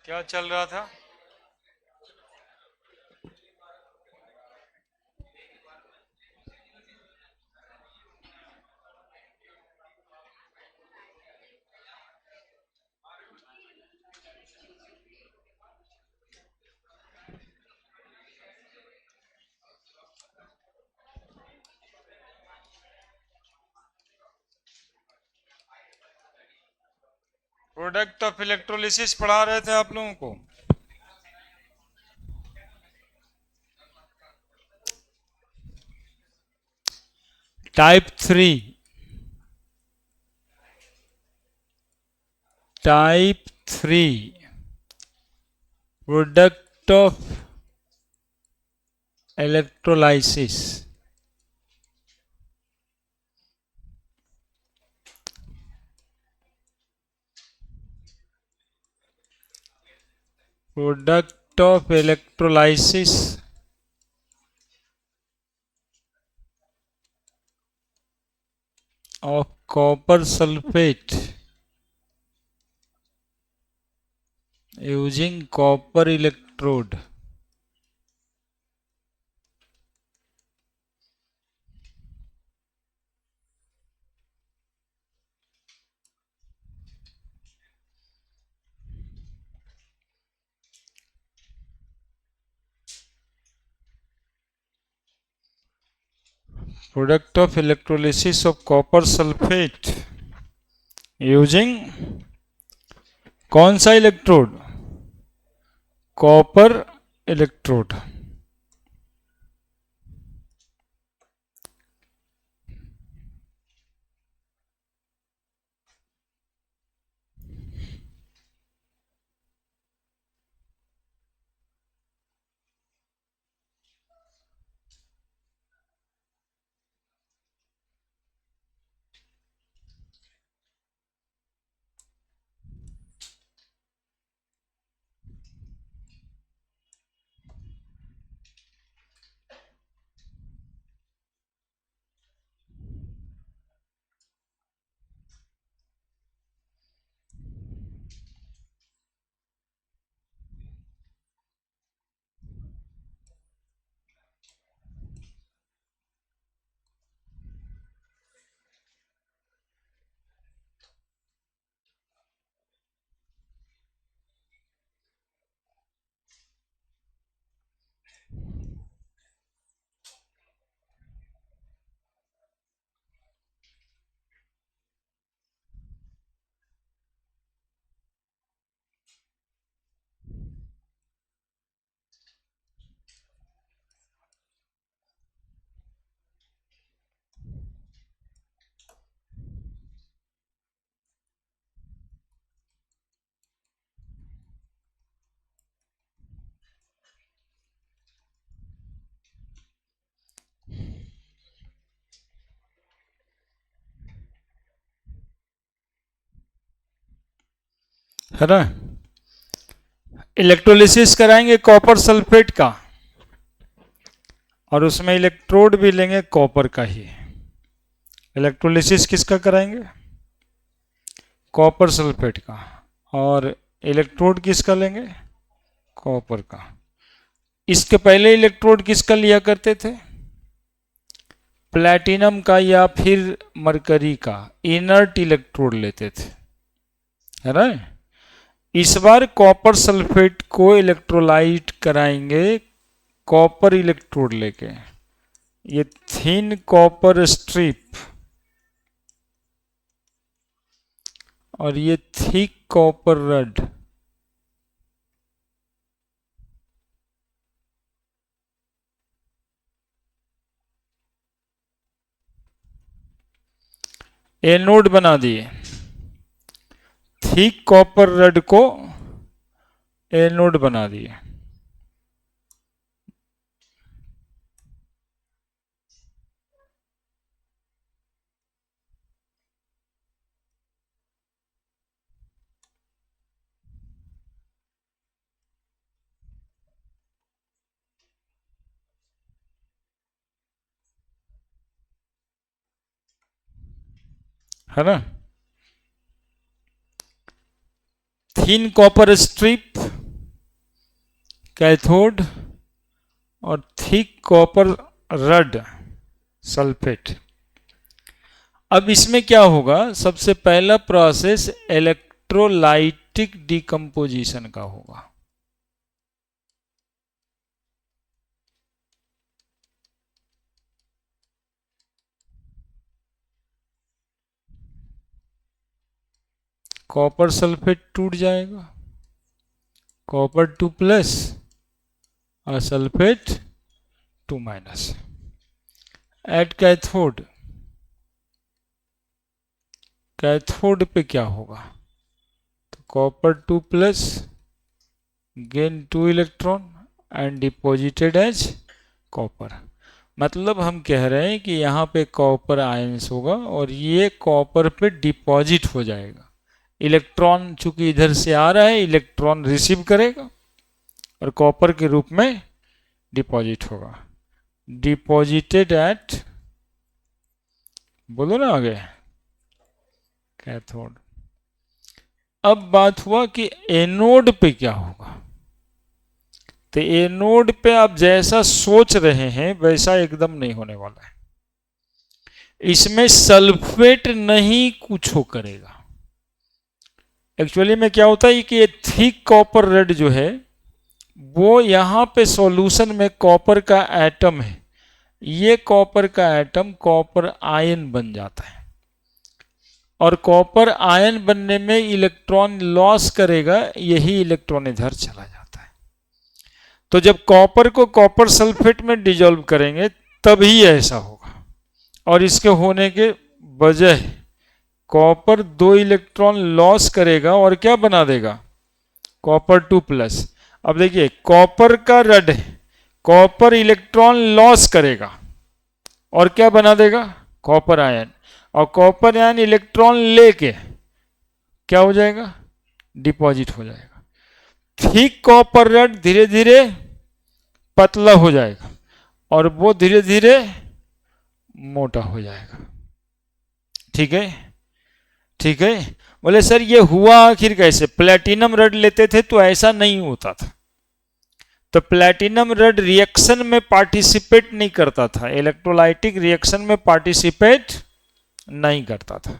क्या चल रहा था? प्रोडक्ट ऑफ इलेक्ट्रोलिसिस पढ़ा रहे थे आप लोगों को। Type 3। Type 3 product of electrolysis. Product of electrolysis of copper sulfate using copper electrode. Product of electrolysis of copper sulfate using कौन सा इलेक्ट्रोड? Copper electrode. है ना? इलेक्ट्रोलिसिस कराएंगे कॉपर सल्फेट का और उसमें इलेक्ट्रोड भी लेंगे कॉपर का ही। इलेक्ट्रोलिसिस किसका कराएंगे? कॉपर सल्फेट का। और इलेक्ट्रोड किसका लेंगे? कॉपर का। इसके पहले इलेक्ट्रोड किसका लिया करते थे? प्लैटिनम का या फिर मरकरी का इनर्ट इलेक्ट्रोड लेते थे, है ना? इस बार कॉपर सल्फेट को इलेक्ट्रोलाइट कराएंगे कॉपर इलेक्ट्रोड लेके। ये थिन कॉपर स्ट्रिप और ये थिक कॉपर रड। एनोड बना दिए। थिक कॉपर रड को एनोड बना दिए। है ना? थिन कॉपर स्ट्रिप कैथोड और थिक कॉपर रड सल्फेट। अब इसमें क्या होगा, सबसे पहला प्रोसेस इलेक्ट्रोलाइटिक डिकम्पोजिशन का होगा। कॉपर सल्फेट टूट जाएगा, कॉपर 2+ और सल्फेट 2-। एट कैथोड, कैथोड पे क्या होगा, तो copper 2+ gain 2 electron and deposited as copper. मतलब हम कह रहे हैं कि यहाँ पे कॉपर आयंस होगा और ये कॉपर पे डिपॉजिट हो जाएगा। इलेक्ट्रॉन चूंकि इधर से आ रहा है, इलेक्ट्रॉन रिसीव करेगा और कॉपर के रूप में डिपॉजिट होगा। डिपॉजिटेड एट, बोलो ना आगे, कैथोड। अब बात हुआ कि एनोड पे क्या होगा, तो एनोड पे आप जैसा सोच रहे हैं वैसा एकदम नहीं होने वाला है। इसमें सल्फेट नहीं कुछ हो करेगा। एक्चुअली में क्या होता है कि ये थिक कॉपर रेड जो है वो यहाँ पे सॉल्यूशन में कॉपर का एटम है, ये कॉपर का एटम कॉपर आयन बन जाता है और कॉपर आयन बनने में इलेक्ट्रॉन लॉस करेगा, यही इलेक्ट्रॉन इधर चला जाता है। तो जब कॉपर को कॉपर सल्फेट में डिजोल्व करेंगे तभी ऐसा होगा, और इसके होने के बजाय कॉपर 2 इलेक्ट्रॉन लॉस करेगा और क्या बना देगा, कॉपर 2+। अब देखिए कॉपर का रड है, कॉपर इलेक्ट्रॉन लॉस करेगा और क्या बना देगा, कॉपर आयन, और कॉपर आयन इलेक्ट्रॉन लेके क्या हो जाएगा, डिपॉजिट हो जाएगा। थिक कॉपर रड धीरे धीरे पतला हो जाएगा और वो धीरे धीरे मोटा हो जाएगा। ठीक है, ठीक है। बोले सर ये हुआ आखिर कैसे, प्लेटिनम रड लेते थे तो ऐसा नहीं होता था। तो प्लेटिनम रड रिएक्शन में पार्टिसिपेट नहीं करता था, इलेक्ट्रोलाइटिक रिएक्शन में पार्टिसिपेट नहीं करता था।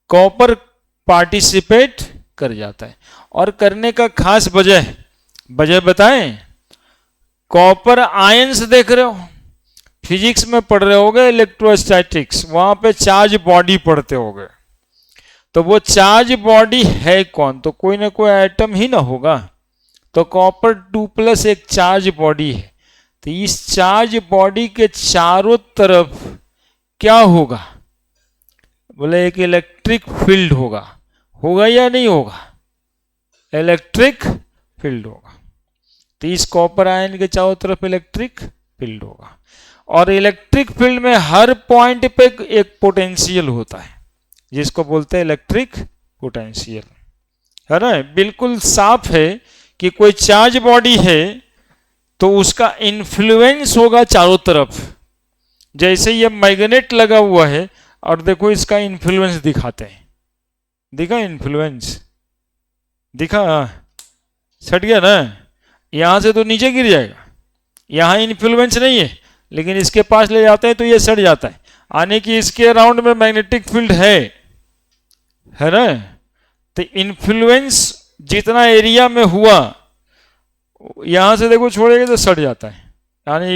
कॉपर पार्टिसिपेट कर जाता है, और करने का खास वजह बताएं। कॉपर आयंस देख रहे हो, फिजिक्स में पढ़ रहे होगे, इलेक्ट्रोस्टैटिक्स, वहां पे चार्ज बॉडी पढ़ते होगे। तो वो चार्ज बॉडी है कौन, तो कोई ना कोई एटम ही ना होगा। तो कॉपर 2+ एक चार्ज बॉडी है। तो इस चार्ज बॉडी के चारों तरफ क्या होगा, बोले एक इलेक्ट्रिक फील्ड होगा। होगा या नहीं होगा, इलेक्ट्रिक फील्ड होगा। तो इस कॉपर आयन के चारों तरफ इलेक्ट्रिक फील्ड होगा, और इलेक्ट्रिक फील्ड में हर पॉइंट पे एक पोटेंशियल होता है जिसको बोलते हैं इलेक्ट्रिक पोटेंशियल, है ना। बिल्कुल साफ है कि कोई चार्ज बॉडी है तो उसका इन्फ्लुएंस होगा चारों तरफ। जैसे ये मैग्नेट लगा हुआ है और देखो इसका इन्फ्लुएंस दिखाते हैं, दिखा इन्फ्लुएंस, दिखा, सट गया ना, यहां से तो नीचे गिर जाएगा, यहां इन्फ्लुएंस नहीं है, लेकिन इसके पास ले जाते हैं तो ये सट जाता है। आने की इसके अराउंड में मैग्नेटिक फील्ड है ना। तो इन्फ्लुएंस जितना एरिया में हुआ, यहां से देखो छोड़ेगा तो सट जाता है, यानी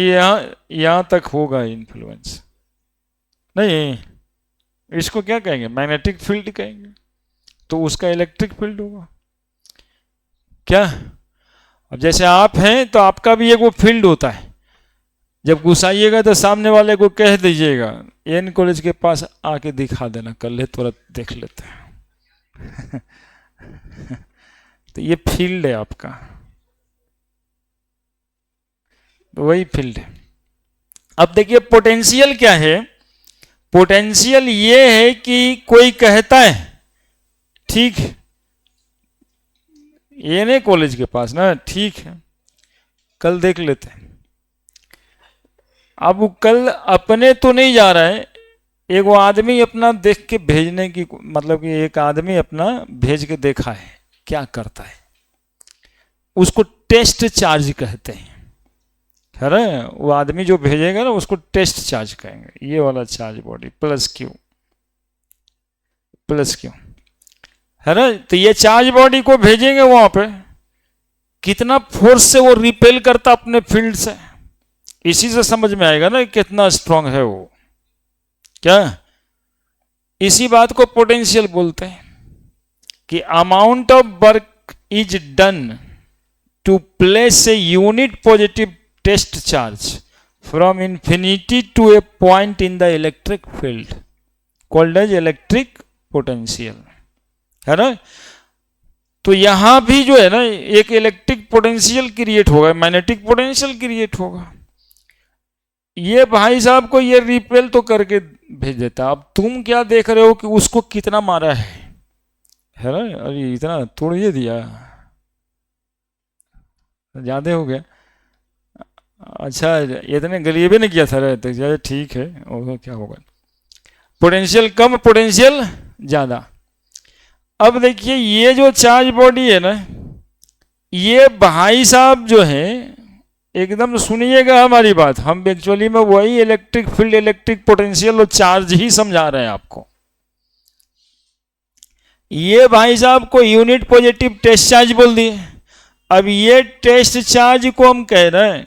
यहां तक होगा इन्फ्लुएंस। नहीं, इसको क्या कहेंगे, मैग्नेटिक फील्ड कहेंगे, तो उसका इलेक्ट्रिक फील्ड होगा क्या। अब जैसे आप हैं तो आपका भी एक वो फील्ड होता है, जब घुसाइएगा तो सामने वाले को कह दीजिएगा एन कॉलेज के पास आके दिखा देना, कर ले तुरंत देख लेते हैं। तो ये फील्ड है आपका, तो वही फील्ड है। अब देखिए पोटेंशियल क्या है, पोटेंशियल ये है कि कोई कहता है, ठीक है, एन कॉलेज के पास ना, ठीक है, कल देख लेते हैं। अब वो कल अपने तो नहीं जा रहा है, एक वो आदमी अपना देख के भेजने की, मतलब कि एक आदमी अपना भेज के देखा है क्या करता है, उसको टेस्ट चार्ज कहते हैं, है ना। वो आदमी जो भेजेगा ना उसको टेस्ट चार्ज कहेंगे, ये वाला चार्ज बॉडी प्लस क्यू है ना। तो ये चार्ज बॉडी को भेजेंगे वहां पे, कितना फोर्स से वो रिपेल करता अपने फील्ड से, इसी से समझ में आएगा ना कितना स्ट्रांग है वो। क्या, इसी बात को पोटेंशियल बोलते हैं कि amount of work is done to place a unit positive test charge from infinity to a point in the electric field called as electric potential, है ना। तो यहां भी जो है ना एक इलेक्ट्रिक पोटेंशियल क्रिएट होगा, मैग्नेटिक पोटेंशियल क्रिएट होगा। ये भाई साहब को ये रिपेल तो करके भेज देता। अब तुम क्या देख रहे हो कि उसको कितना मारा है ना। अरे इतना तोड़ ये दिया, ज्यादा हो गया। अच्छा इतने गरीबे ने किया था, तो ठीक है, और क्या होगा। पोटेंशियल कम, पोटेंशियल ज्यादा। अब देखिए ये जो चार्ज बॉडी है ना, ये भाई साहब जो है, एकदम सुनिएगा हमारी बात, हम एक्चुअली में वही इलेक्ट्रिक फील्ड, इलेक्ट्रिक पोटेंशियल और चार्ज ही समझा रहे हैं आपको। ये भाई साहब को यूनिट पॉजिटिव टेस्ट चार्ज बोल दिए। अब ये टेस्ट चार्ज को हम कह रहे हैं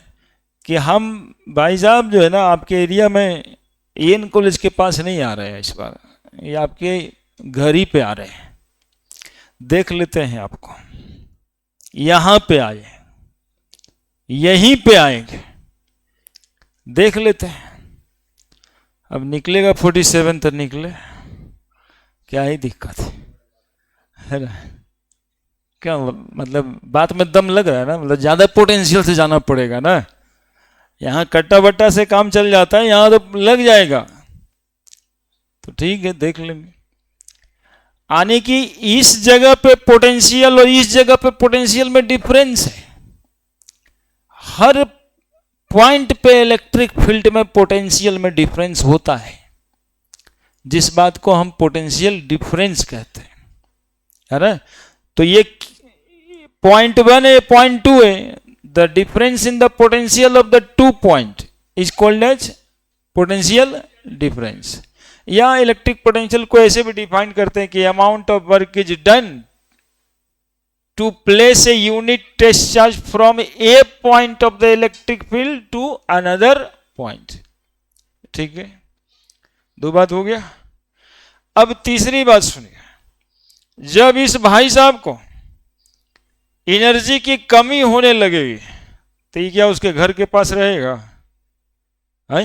कि हम भाई साहब जो है ना आपके एरिया में एन कॉलेज के पास नहीं आ रहे हैं इस बार, ये आपके घर ही पे आ रहे हैं। देख लेते हैं आपको, यहां पे आए, यहीं पे आएंगे, देख लेते हैं। अब निकलेगा 47 तो निकले, क्या ही दिक्कत है ना। क्या मतलब बात में दम लग रहा है ना, मतलब ज्यादा पोटेंशियल से जाना पड़ेगा ना। यहाँ कट्टा बट्टा से काम चल जाता है, यहाँ तो लग जाएगा। तो ठीक है, देख लेंगे। आने की इस जगह पे पोटेंशियल और इस जगह पे पोटेंशियल में डिफरेंस है। हर पॉइंट पे इलेक्ट्रिक फील्ड में पोटेंशियल में डिफरेंस होता है, जिस बात को हम पोटेंशियल डिफरेंस कहते हैं, है ना। तो ये पॉइंट 1 है, पॉइंट 2 है। The difference in the potential of the 2 point is called as potential difference. या इलेक्ट्रिक पोटेंशियल को ऐसे भी डिफाइन करते हैं कि amount of work is done to place a unit test charge from a point of the electric field to another point. ठीक है, 2 बात हो गया। अब तीसरी बात सुनिए, जब इस भाई साहब को एनर्जी की कमी होने लगेगी तो ये क्या उसके घर के पास रहेगा? है?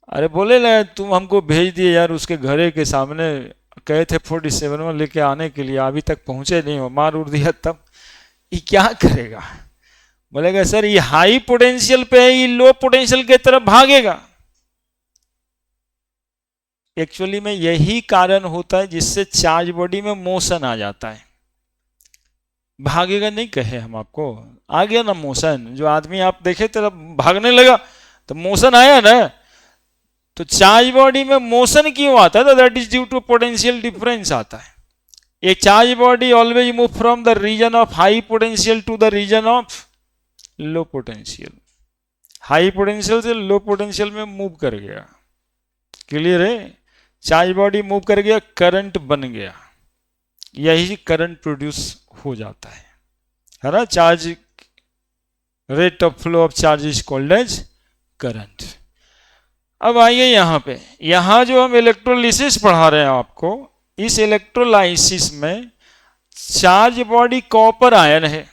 अरे बोले ना तुम हमको भेज दिए यार, उसके घरे के सामने कहे थे 47 में लेके आने के लिए, अभी तक पहुंचे नहीं हो, मार उड़ दिया, तब ये क्या करेगा? बोलेगा सर ये हाई पोटेंशियल पे है, ये लो पोटेंशियल की तरफ भागेगा। एक्चुअली में यही कारण होता है जिससे चार्ज बॉडी में मोशन आ जाता है। भागेगा नहीं कहे हम आपको, आ गया ना मोशन। जो आदमी आप देखे तरफ भागने लगा तो मोशन आया ना। तो चार्ज बॉडी में मोशन क्यों आता है? That is due to potential difference आता है। A charge body always move from the region of high potential to the region of low potential. High potential से लो पोटेंशियल में मूव कर गया। क्लियर है? चार्ज बॉडी मूव कर गया, current बन गया, यही करंट प्रोड्यूस हो जाता है ना। Charge rate of flow of charge is called as current. अब आइए यहाँ पे, यहाँ जो हम इलेक्ट्रोलिसिस पढ़ा रहे हैं आपको, इस इलेक्ट्रोलाइसिस में चार्ज बॉडी कॉपर आयन है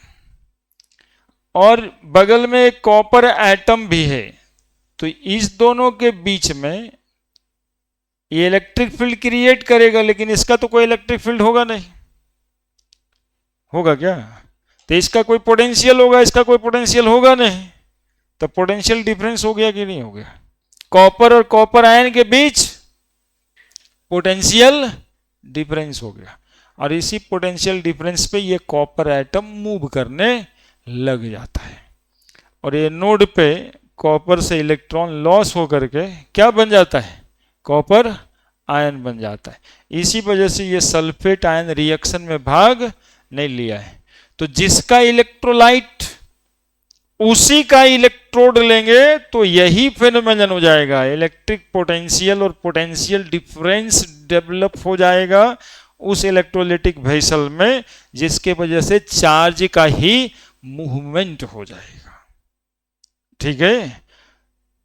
और बगल में एक कॉपर एटम भी है। तो इस दोनों के बीच में ये इलेक्ट्रिक फील्ड क्रिएट करेगा, लेकिन इसका तो कोई इलेक्ट्रिक फील्ड होगा नहीं। होगा क्या? तो इसका कोई पोटेंशियल होगा, इसका कोई पोटेंशियल होगा नहीं। तो पोटेंशियल डिफरेंस हो गया कि नहीं हो गया? कॉपर और कॉपर आयन के बीच पोटेंशियल डिफरेंस हो गया, और इसी पोटेंशियल डिफरेंस पे ये कॉपर एटम मूव करने लग जाता है, और ये नोड पे कॉपर से इलेक्ट्रॉन लॉस होकर के क्या बन जाता है? कॉपर आयन बन जाता है। इसी वजह से ये सल्फेट आयन रिएक्शन में भाग नहीं लिया है। तो जिसका इलेक्ट्रोलाइट उसी का इलेक्ट्रोड लेंगे तो यही फेनोमेनन हो जाएगा, इलेक्ट्रिक पोटेंशियल और पोटेंशियल डिफरेंस डेवलप हो जाएगा उस इलेक्ट्रोलिटिक वेसल में, जिसके वजह से चार्ज का ही मूवमेंट हो जाएगा। ठीक है,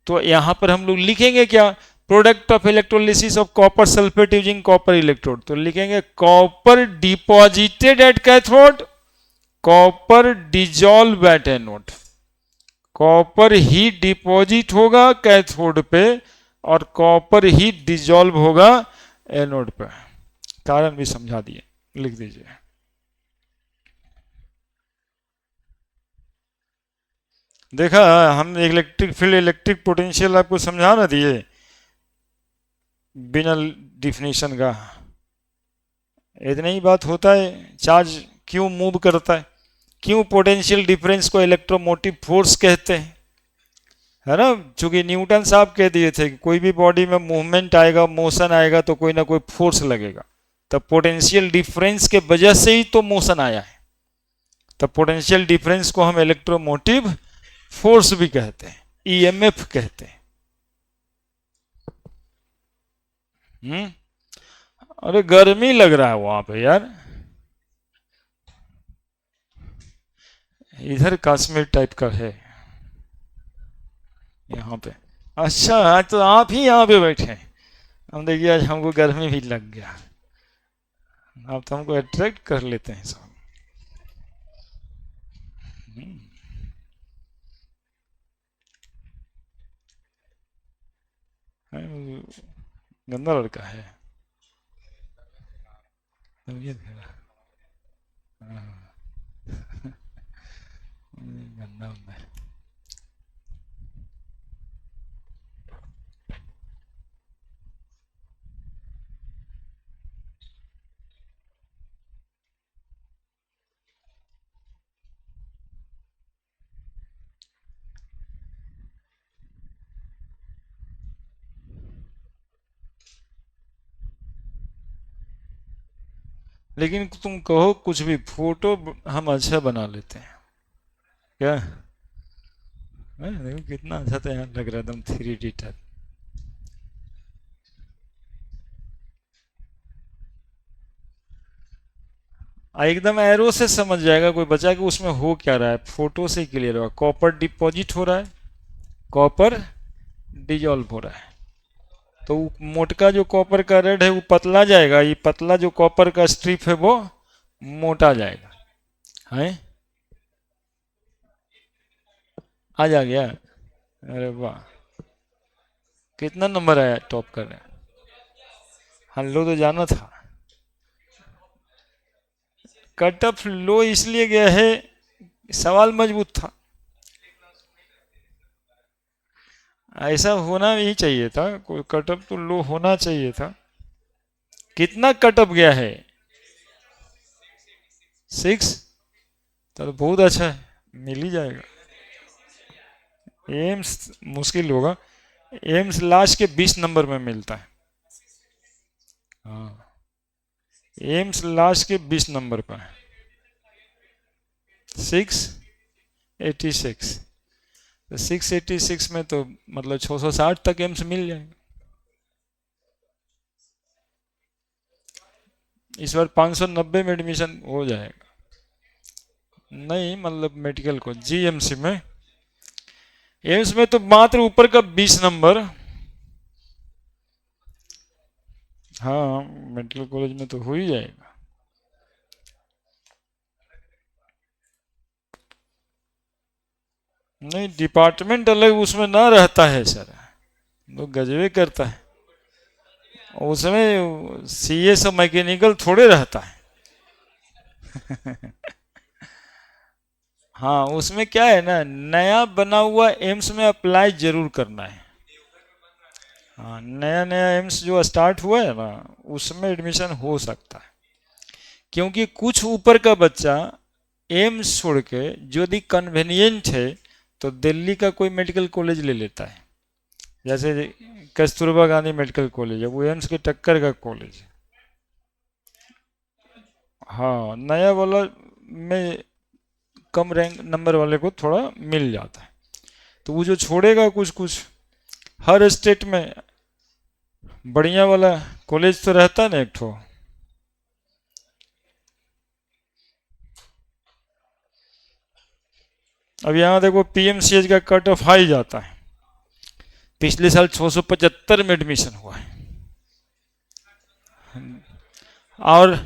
तो यहां पर हम लोग लिखेंगे क्या, product of electrolysis of copper sulphate using copper electrode, तो लिखेंगे copper deposited at cathode, copper dissolve at anode. Copper he deposit होगा कैथोड पे और कॉपर ही डिजॉल्व होगा एनोड पे। कारण भी समझा दिए, लिख दीजिए। देखा, हम इलेक्ट्रिक फील्ड इलेक्ट्रिक पोटेंशियल आपको समझा ना दिए बिना डिफिनेशन का। इतना ही बात होता है, चार्ज क्यों मूव करता है, क्यों पोटेंशियल डिफरेंस को इलेक्ट्रोमोटिव फोर्स कहते हैं, है ना। चूंकि न्यूटन साहब कह दिए थे कि कोई भी बॉडी में मूवमेंट आएगा, मोशन आएगा तो कोई ना कोई फोर्स लगेगा, तब पोटेंशियल डिफरेंस के वजह से ही तो मोशन आया है। तब पोटेंशियल डिफरेंस को हम इलेक्ट्रोमोटिव फोर्स भी कहते हैं, ईएमएफ कहते हैं। अरे गर्मी लग रहा है वहां पे यार, इधर कश्मीर टाइप का है यहाँ पे। अच्छा, आज तो आप ही यहाँ पे बैठे हैं। हम देखिए आज हमको गर्मी भी लग गया, आप तो हमको अट्रैक्ट कर लेते हैं सब। गंदा लड़का है, तबीयत खराब। हाँ, गंदा बंदा है। लेकिन तुम कहो कुछ भी, फोटो हम अच्छा बना लेते हैं क्या। देखो कितना अच्छा तो यहाँ लग रहा है, एकदम 3D टाइप। एकदम एरो से समझ जाएगा कोई बच्चा कि उसमें हो क्या रहा है, फोटो से क्लियर होगा। कॉपर डिपॉजिट हो रहा है, कॉपर डिजॉल्व हो रहा है, तो मोटका जो कॉपर का रेड है वो पतला जाएगा, ये पतला जो कॉपर का स्ट्रिप है वो मोटा जाएगा। है, आज आ गया। अरे वाह, कितना नंबर आया टॉप कर रहे हैं। हम लोग तो जाना था। कट ऑफ लो इसलिए गया है, सवाल मजबूत था, ऐसा होना ही चाहिए था, कोई कट ऑफ तो लो होना चाहिए था। कितना कट ऑफ गया है, 6, तो बहुत अच्छा है, मिल ही जाएगा। एम्स मुश्किल होगा, एम्स लास्ट के 20 नंबर में मिलता है। हाँ, एम्स लास्ट के 20 नंबर पर है, 686। तो 686 में तो मतलब 660 तक एम्स मिल जाएगा। इस बार 590 में एडमिशन हो जाएगा। नहीं मतलब मेडिकल को, जीएमसी में, एम्स में तो मात्र ऊपर का 20 नंबर। हाँ, मेडिकल कॉलेज में तो हो ही जाएगा। नहीं, डिपार्टमेंट अलग उसमें ना रहता है सर, लोग गजबे करता है उसमें, सीएस और मैकेनिकल थोड़े रहता है। हाँ, उसमें क्या है ना, नया बना हुआ एम्स में अप्लाई जरूर करना है। हाँ, नया नया एम्स जो स्टार्ट हुआ है ना, उसमें एडमिशन हो सकता है, क्योंकि कुछ ऊपर का बच्चा एम्स छोड़ के यदि कन्वीनियंट है तो दिल्ली का कोई मेडिकल कॉलेज ले लेता है। जैसे कस्तूरबा गांधी मेडिकल कॉलेज है, वो एम्स के टक्कर का कॉलेज है। हाँ, नया वाला में कम रैंक नंबर वाले को थोड़ा मिल जाता है। तो वो जो छोड़ेगा कुछ कुछ, हर स्टेट में बढ़िया वाला कॉलेज तो रहता है ना एक ठो। अब यहाँ देखो पीएमसीएच का कट ऑफ हाई जाता है, पिछले साल 675 में एडमिशन हुआ है। और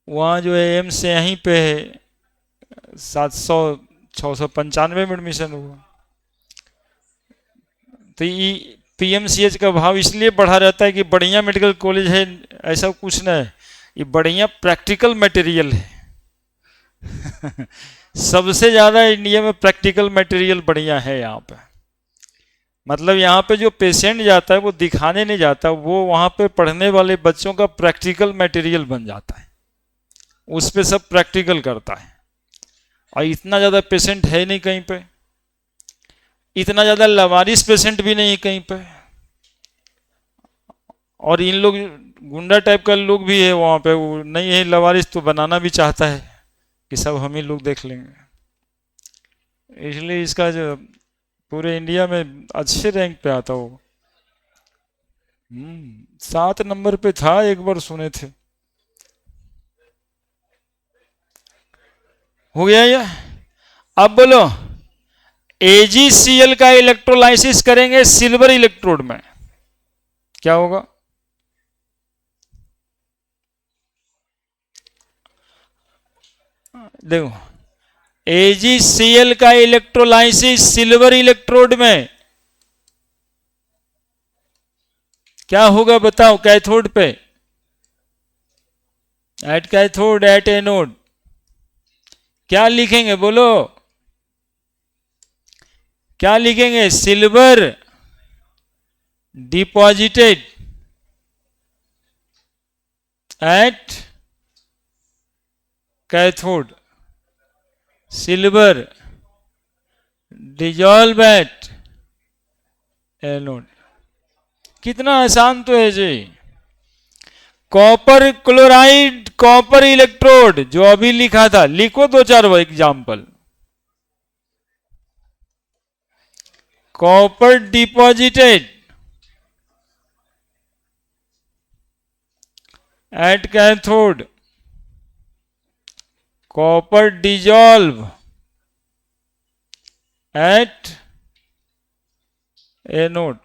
वहाँ जो है एम्स से यहीं पे है 700 695 में एडमिशन हुआ। तो ये पीएमसीएच का भाव इसलिए बढ़ा रहता है कि बढ़िया मेडिकल कॉलेज है, ऐसा कुछ नहीं है, ये बढ़िया प्रैक्टिकल मटेरियल है। सबसे ज़्यादा इंडिया में प्रैक्टिकल मटेरियल बढ़िया है यहाँ पे। मतलब यहाँ पे जो पेशेंट जाता है वो दिखाने नहीं जाता, वो वहाँ पे पढ़ने वाले बच्चों का प्रैक्टिकल मटेरियल बन जाता है, उस पे सब प्रैक्टिकल करता है। और इतना ज़्यादा पेशेंट है नहीं कहीं पे, इतना ज़्यादा लवारिस पेशेंट भी नहीं है कहीं पे। और इन लोग गुंडा टाइप का लोग भी है वहाँ पे, वो नहीं है लवारिस तो बनाना भी चाहता है कि सब हम ही लोग देख लेंगे। इसलिए इसका जो पूरे इंडिया में अच्छे रैंक पे आता हो। 7 नंबर पे था एक बार सुने थे। हो गया ये। अब बोलो, AgCl का इलेक्ट्रोलाइसिस करेंगे सिल्वर इलेक्ट्रोड में, क्या होगा? देखो, AgCl का इलेक्ट्रोलाइसिस सिल्वर इलेक्ट्रोड में क्या होगा बताओ? कैथोड पे, एट कैथोड एट एनोड, क्या लिखेंगे बोलो? क्या लिखेंगे? Silver deposited at cathode, silver dissolve at anode. कितना आसान तो है जी। कॉपर क्लोराइड कॉपर इलेक्ट्रोड जो अभी लिखा था, लिखो 2-4 example. Copper deposited at cathode, copper dissolve at anode.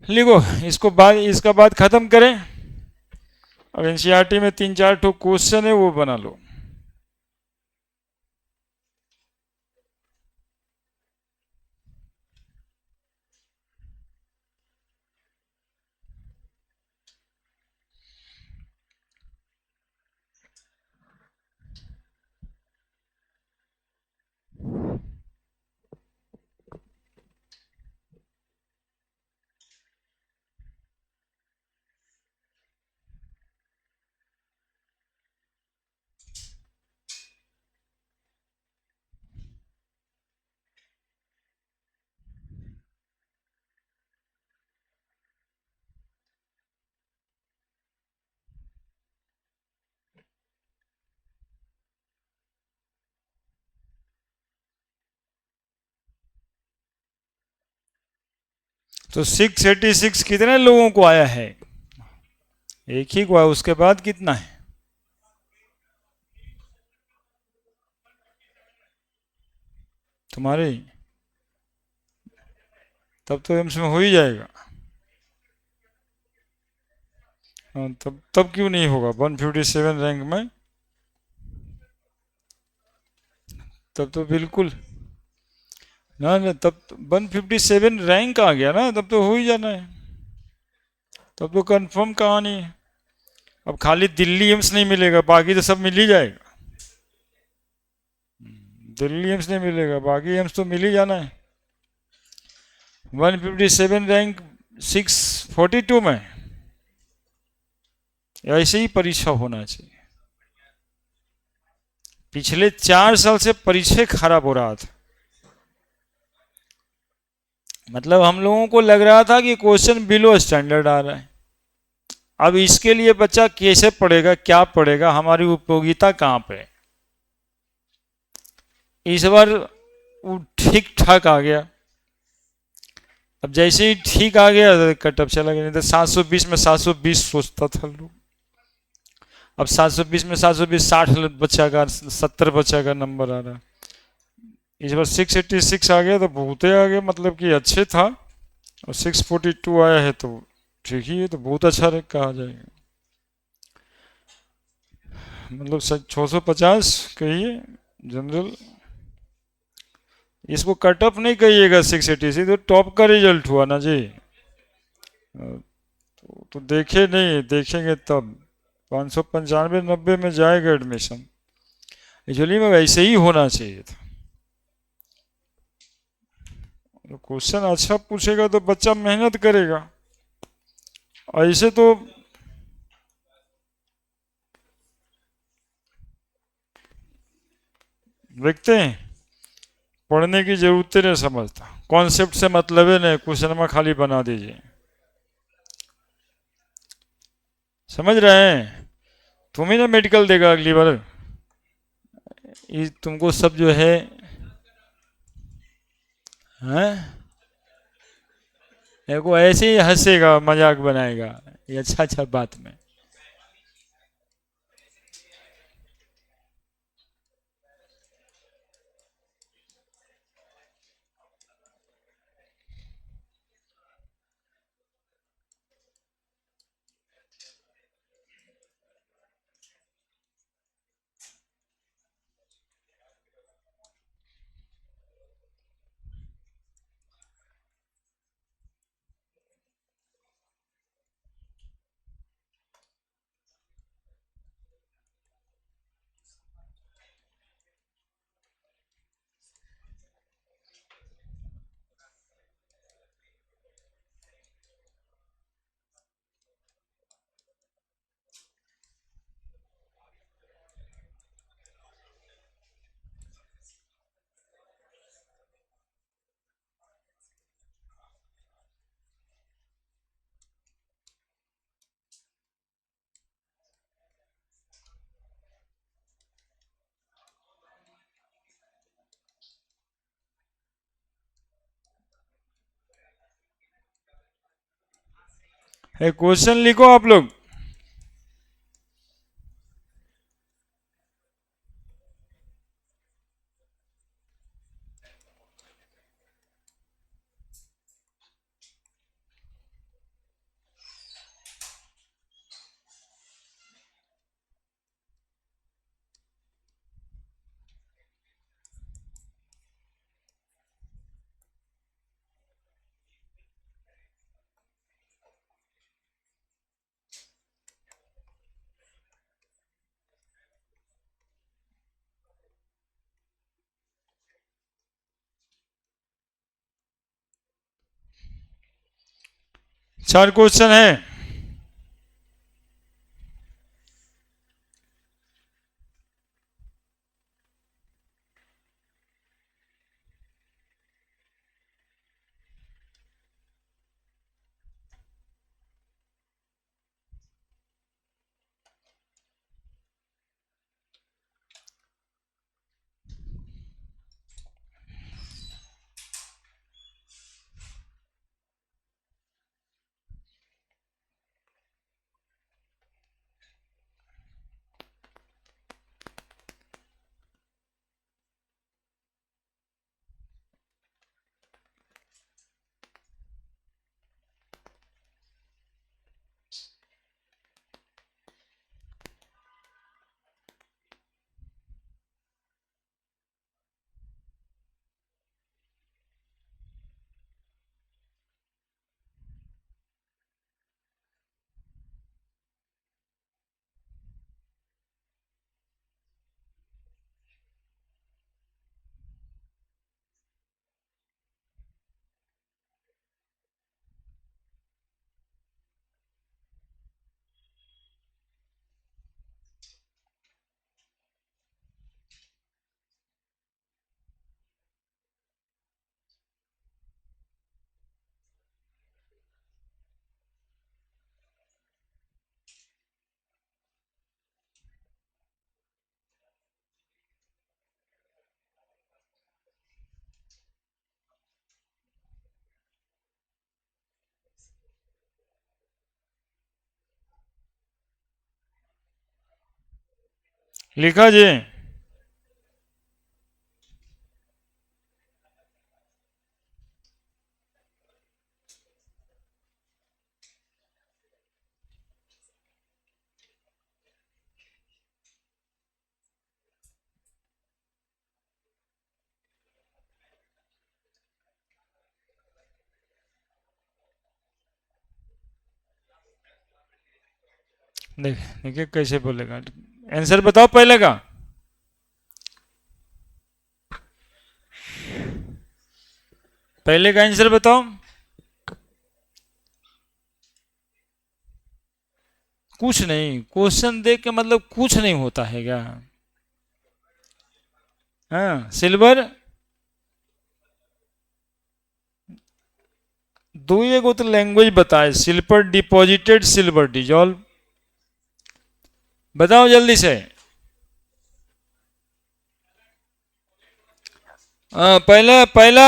लिखो इसको, बाद इसका बात खत्म करें। अब एनसीईआरटी में 3-4 ठो क्वेश्चन है वो बना लो। तो 686 कितने लोगों को आया है? एक ही को आया। उसके बाद कितना है? तुम्हारे, तब तो एम्स में हो ही जाएगा। तब क्यों नहीं होगा 157 रैंक में? तब तो बिल्कुल ना ना, तब 157 रैंक आ गया ना, तब तो हो ही जाना है। तब तो कंफर्म कहानी है। अब खाली दिल्ली एम्स नहीं मिलेगा, बाकी तो सब मिल ही जाएगा। दिल्ली एम्स नहीं मिलेगा, बाकी एम्स तो मिल ही जाना है। 157 रैंक 642 में, ऐसे ही परीक्षा होना चाहिए। पिछले 4 साल से परीक्षा खराब हो रहा था। मतलब हम लोगों को लग रहा था कि क्वेश्चन बिलो स्टैंडर्ड आ रहा है। अब इसके लिए बच्चा कैसे पढ़ेगा, क्या पढ़ेगा, हमारी उपयोगिता कहाँ पे। इस बार वो ठीक ठाक आ गया। अब जैसे ही ठीक आ गया तो कटअप चला गया, नहीं तो 720 में 720 सोचता था लोग। अब 720 में 720 60 बच्चा का 70 बच्चा का नंबर आ रहा है। इस बार 686 आ गया तो बहुत ही आ गया, मतलब कि अच्छे था। और 642 आया है तो ठीक ही है, तो बहुत अच्छा कहा जाएगा। मतलब 650 कहिए जनरल। इसको कट ऑफ नहीं कहिएगा 686, तो टॉप का रिजल्ट हुआ ना जी। तो देखे नहीं, देखेंगे तब। 595 90 में जाएगा एडमिशन। एक्चुअली में वैसे ही होना चाहिए था। क्वेश्चन अच्छा पूछेगा तो बच्चा मेहनत करेगा। ऐसे तो देखते हैं, पढ़ने की जरूरत नहीं समझता, कॉन्सेप्ट से मतलब है नहीं, क्वेश्चन में खाली बना दीजिए। समझ रहे हैं। तुम ही ना मेडिकल देगा अगली बार। ये तुमको सब जो है, हैं, को ऐसे ही हंसेगा, मजाक बनाएगा, ये अच्छा अच्छा बात में। क्वेश्चन लिखो आप लोग। चार क्वेश्चन है। लिखा जी। देखिए कैसे बोलेगा। आंसर बताओ पहले का। पहले का आंसर बताओ। कुछ नहीं, क्वेश्चन देख के मतलब कुछ नहीं होता है क्या? हाँ, सिल्वर। दुए को तो लैंग्वेज बताए, सिल्वर डिपॉजिटेड, सिल्वर डिजॉल्व। बताओ जल्दी से। पहला पहला।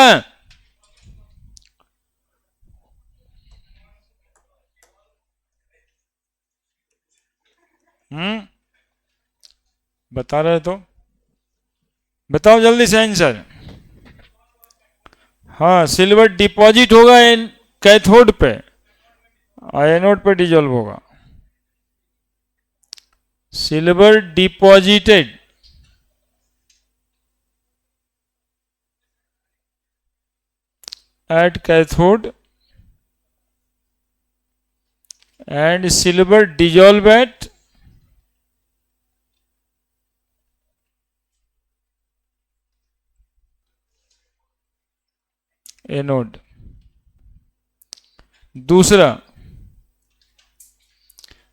बता रहे तो बताओ जल्दी से आंसर। हाँ, सिल्वर डिपॉजिट होगा कैथोड पे, और एनोड पे डिजोल्व होगा। Silver deposited at cathode and silver dissolve at anode. दूसरा,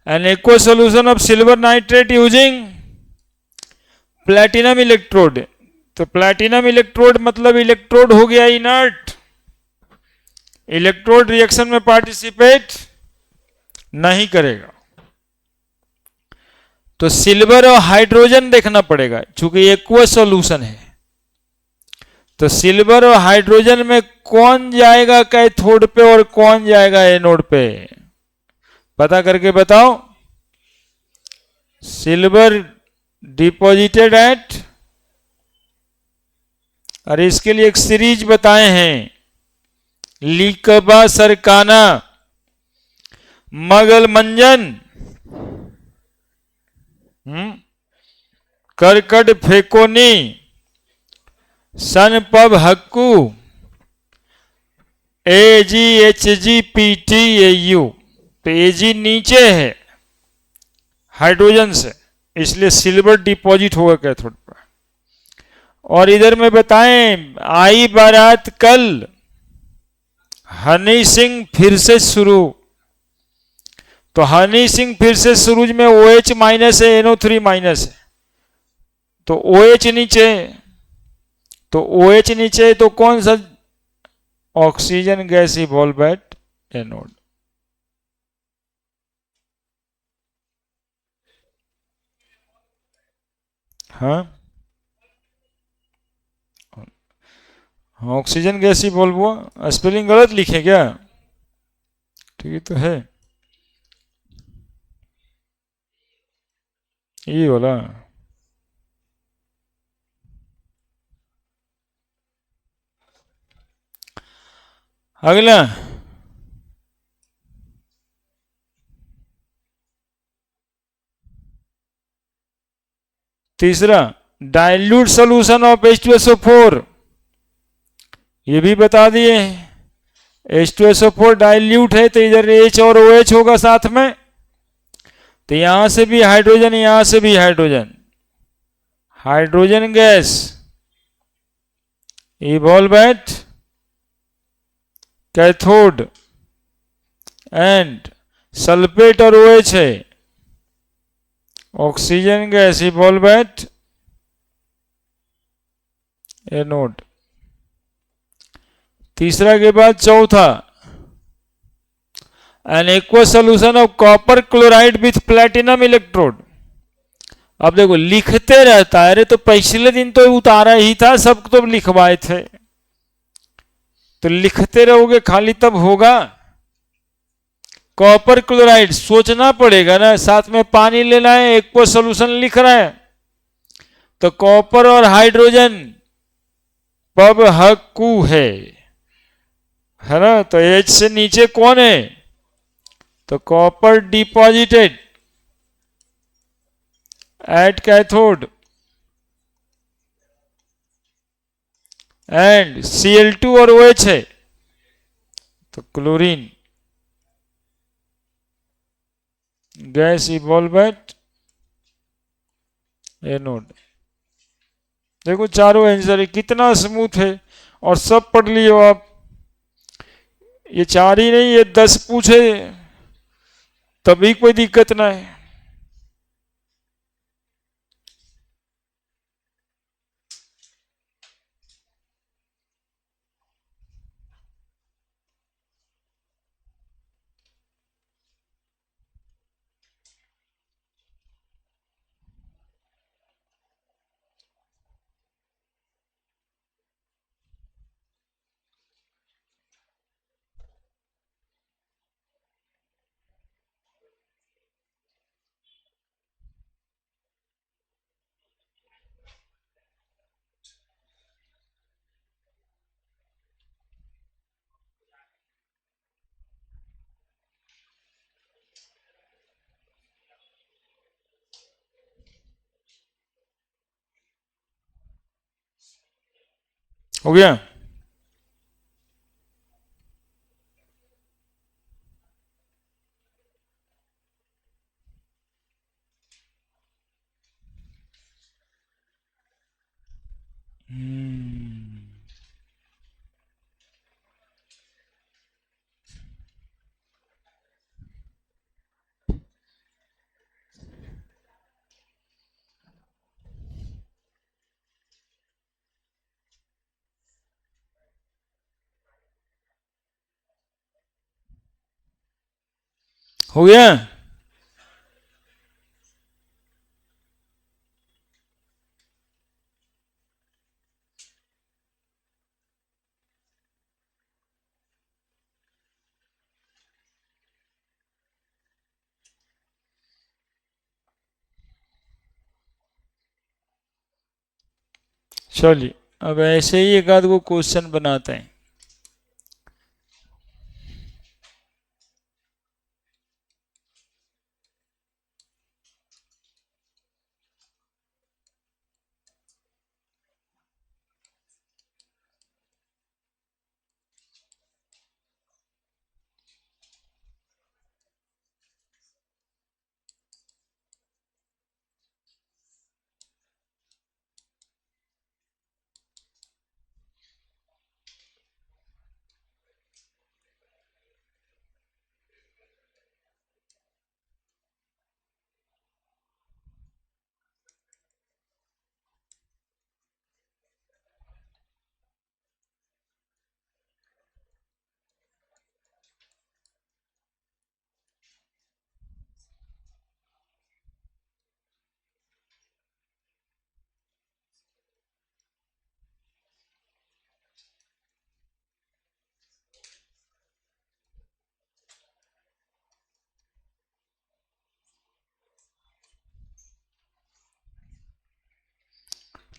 an aqueous solution of silver nitrate using platinum electrode. तो प्लेटिनम इलेक्ट्रोड मतलब इलेक्ट्रोड हो गया इनर्ट, इलेक्ट्रोड रिएक्शन में पार्टिसिपेट नहीं करेगा। तो सिल्वर और हाइड्रोजन देखना पड़ेगा, क्योंकि एक्वस सॉल्यूशन है। तो सिल्वर और हाइड्रोजन में कौन जाएगा कैथोड पे और कौन जाएगा एनोड पे, पता करके बताओ। सिल्वर डिपॉजिटेड एट, और इसके लिए एक सीरीज बताए हैं, लीकबा सरकाना, मगल मंजन, करकट फेकोनी, सन पब हक्कू, AgHgPtAu। तो Ag नीचे है हाइड्रोजन से, इसलिए सिल्वर डिपॉजिट होगा कैथोड पर। और इधर में बताएं, आई बारात कल, हनी सिंह फिर से शुरू। तो हनी सिंह फिर से शुरू में OH माइनस है, NO3 माइनस है, तो OH नीचे। तो OH नीचे तो कौन सा, oxygen gas evolve at anode. हाँ, ऑक्सीजन गैस इवॉल्व हुआ। स्पेलिंग गलत लिखे क्या? ठीक तो है ये वाला। अगला, तीसरा, डाइल्यूट सॉल्यूशन ऑफ H2SO4। ये भी बता दिए। H2SO4 डाइल्यूट है, तो इधर H और OH होगा साथ में, तो यहां से भी हाइड्रोजन, यहां से भी hydrogen, hydrogen gas evolve at cathode and sulphate और OH है, oxygen gas evolve at anode. तीसरा के बाद चौथा, an aqueous solution of copper chloride with platinum electrode. अब देखो लिखते रहता है, अरे तो पिछले दिन तो उतारा ही था, सब तो लिखवाए थे, तो लिखते रहोगे खाली तब होगा। कॉपर क्लोराइड सोचना पड़ेगा ना, साथ में पानी लेना है, एक्वस सोल्यूशन लिख रहा है, तो कॉपर और हाइड्रोजन पब हक्कू है ना। तो एच से नीचे कौन है, तो copper deposited at cathode and Cl2 और OH है, तो chlorine gas evolve at anode. देखो चारों आंसर है, कितना स्मूथ है, और सब पढ़ लियो आप। ये चार ही नहीं, ये 10 पूछे तभी कोई दिक्कत ना है। हो गया। हो गया। चलिए अब ऐसे ही एक आध वो क्वेश्चन बनाते हैं।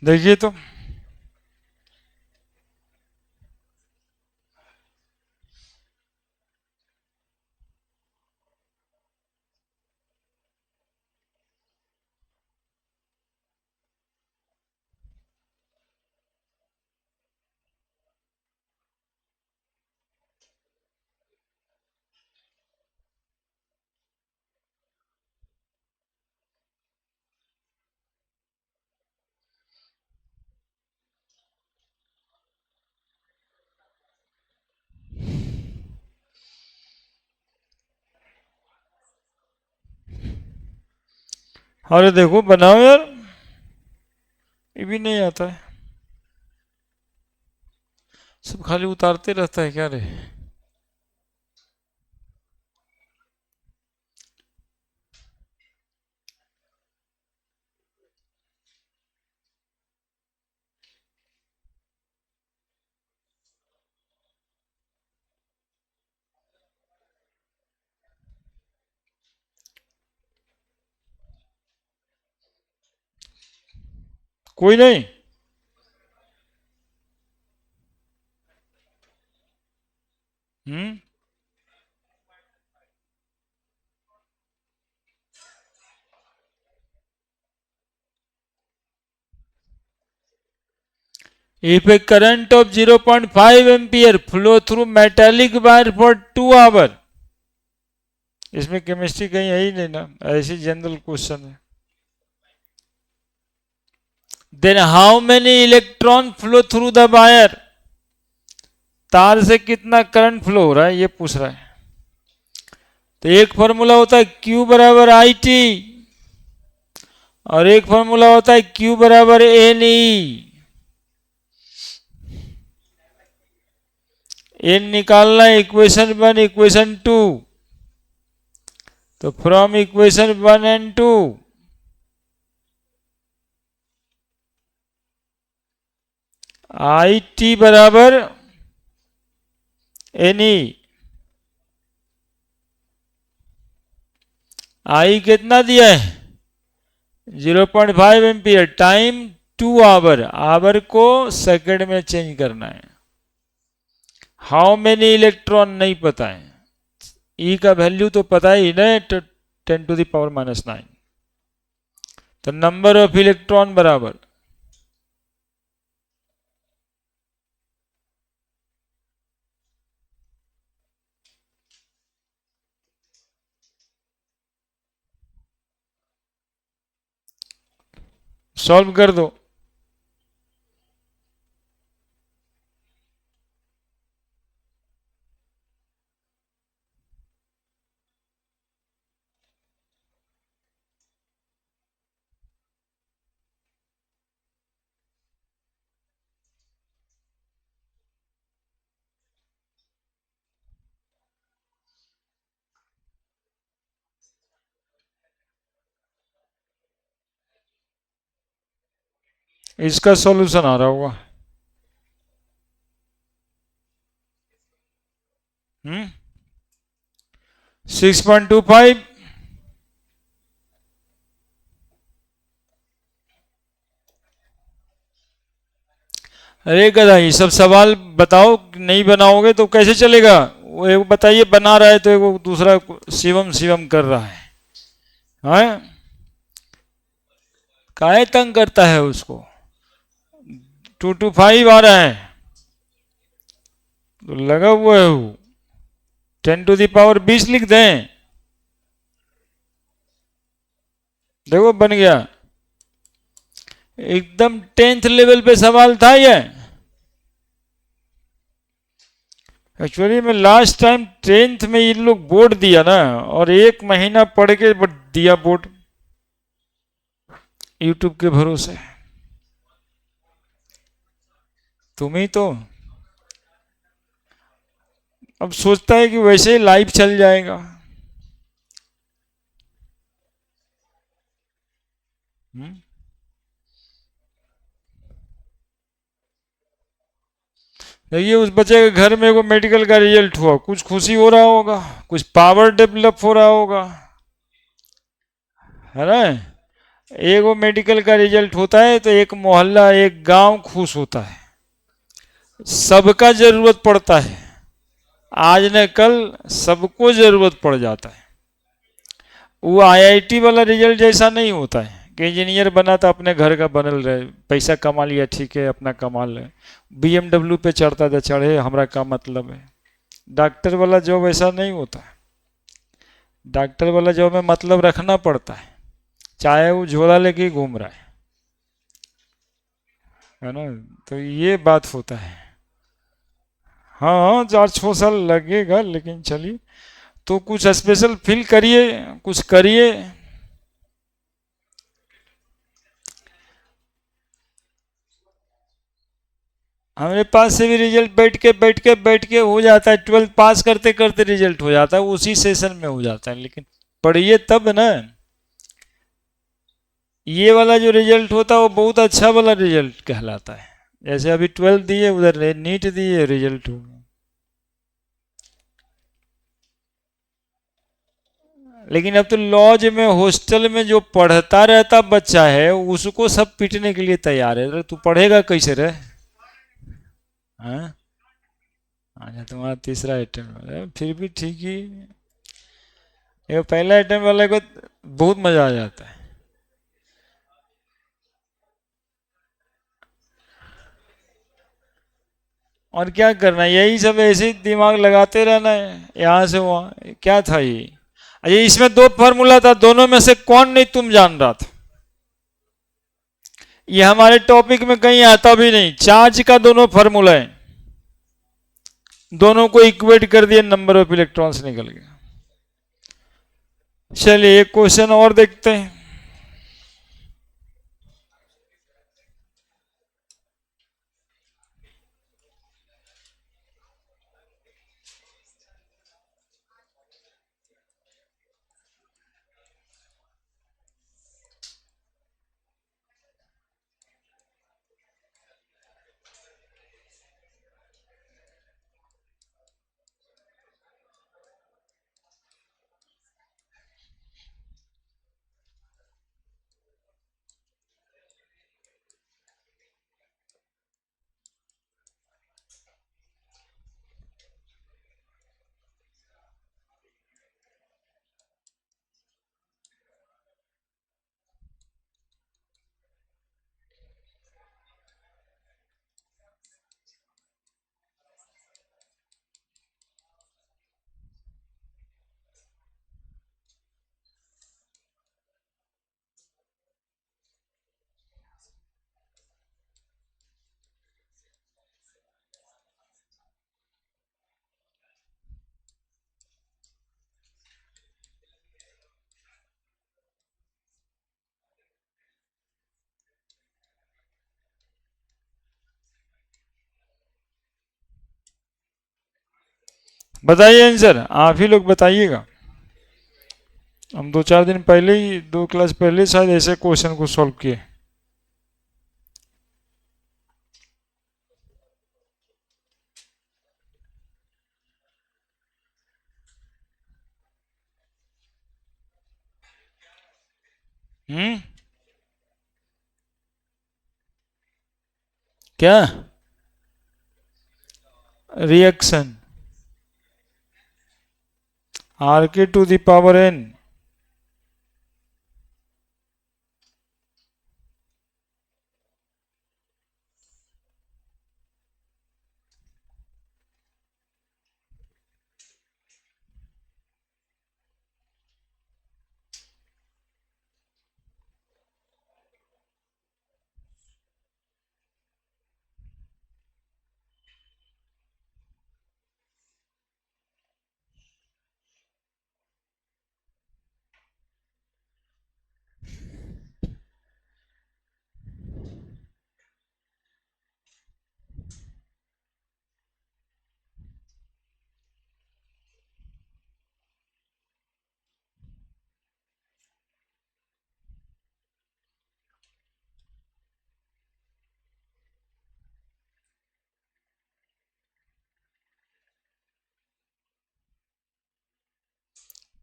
देखिए तो अरे देखो बनाओ यार, ये भी नहीं आता है, सब खाली उतारते रहता है क्या रे। कोई नहीं? हम्म। If a current of 0.5 ampere flow through metallic wire for 2 hours, इसमें केमिस्ट्री कहीं है ही नहीं ना, ऐसी जनरल क्वेश्चन है। Then how many electron flow through the wire, तार से कितना करंट फ्लो हो रहा है ये पूछ रहा है। तो एक फॉर्मूला होता है Q बराबर आई टी, और एक फॉर्मूला होता है Q बराबर एन ई। एन निकालना है इक्वेशन 1 इक्वेशन 2, तो from equation 1 and 2 I T बराबर एन ई। आई कितना दिया है? 0.5 एम्पियर टाइम 2 आवर, आवर को सेकंड में चेंज करना है। हाउ मेनी इलेक्ट्रॉन नहीं पता है, ई का वैल्यू तो पता ही ना, 10⁻⁻⁹। तो नंबर ऑफ इलेक्ट्रॉन बराबर सॉल्व कर दो। इसका सॉल्यूशन आ रहा होगा। 6.25। अरे गधा, ये सब सवाल बताओ, नहीं बनाओगे तो कैसे चलेगा? वो एक बताइए बना रहा है तो एक दूसरा शिवम शिवम कर रहा है। हाँ, काहे तंग करता है उसको? 225 आ रहा है तो लगा हुआ है वो। 10⁻20 लिख दें, देखो बन गया। एकदम 10th लेवल पे सवाल था ये। एक्चुअली में लास्ट टाइम 10th में इन लोग बोर्ड दिया ना, और 1 महीना पढ़ के दिया बोर्ड, यूट्यूब के भरोसे। तुम ही तो अब सोचता है कि वैसे ही लाइव चल जाएगा। देखिए उस बच्चे के घर में वो मेडिकल का रिजल्ट हुआ, कुछ खुशी हो रहा होगा, कुछ पावर डेवलप हो रहा होगा, है ना? एक वो मेडिकल का रिजल्ट होता है तो एक मोहल्ला एक गांव खुश होता है, सबका जरूरत पड़ता है, आज न कल सबको जरूरत पड़ जाता है। वो आईआईटी वाला रिजल्ट जैसा नहीं होता है कि इंजीनियर बना तो अपने घर का बनल रहे, पैसा कमा लिया ठीक है अपना कमा ले, बीएमडब्ल्यू पे चढ़ता तो चढ़े, हमारा क्या मतलब है। डॉक्टर वाला जॉब ऐसा नहीं होता है, डॉक्टर वाला जॉब में मतलब रखना पड़ता है, चाहे वो झोला लेके ही घूम रहा है ना? तो ये बात होता है। हाँ हाँ, 4-6 साल लगेगा, लेकिन चलिए, तो कुछ स्पेशल फील करिए, कुछ करिए। हमारे पास से भी रिजल्ट बैठ के हो जाता है, 12th पास करते करते रिजल्ट हो जाता है, उसी सेशन में हो जाता है, लेकिन पढ़िए तब ना। ये वाला जो रिजल्ट होता है वो बहुत अच्छा वाला रिजल्ट कहलाता है। जैसे अभी 12th दिए, उधर नीट दिए, रिजल्ट हो गया। लेकिन अब तो लॉज में हॉस्टल में जो पढ़ता रहता बच्चा है उसको सब पीटने के लिए तैयार है। अरे तू पढ़ेगा कैसे रे? हाँ। अच्छा तुम्हारा तीसरा अटेम्प्ट है, फिर भी ठीक ही। ये पहला अटेम्प्ट वाले को बहुत मजा आ जाता है। और क्या करना है, यही सब ऐसे ही दिमाग लगाते रहना है यहाँ से वहाँ। क्या था ये? अच्छा इसमें दो फार्मूला था, दोनों में से कौन नहीं तुम जान रहा था? ये हमारे टॉपिक में कहीं आता भी नहीं। चार्ज का दोनों फार्मूला है, दोनों को इक्वेट कर दिए, नंबर ऑफ इलेक्ट्रॉन्स निकल गया। चलिए एक क्वेश्चन और देखते हैं। बताइए आंसर, आप ही लोग बताइएगा। हम दो चार दिन पहले ही, दो क्लास पहले शायद ऐसे क्वेश्चन को सॉल्व किए। हम्म। क्या? रिएक्शन। आर के टू द पावर एन।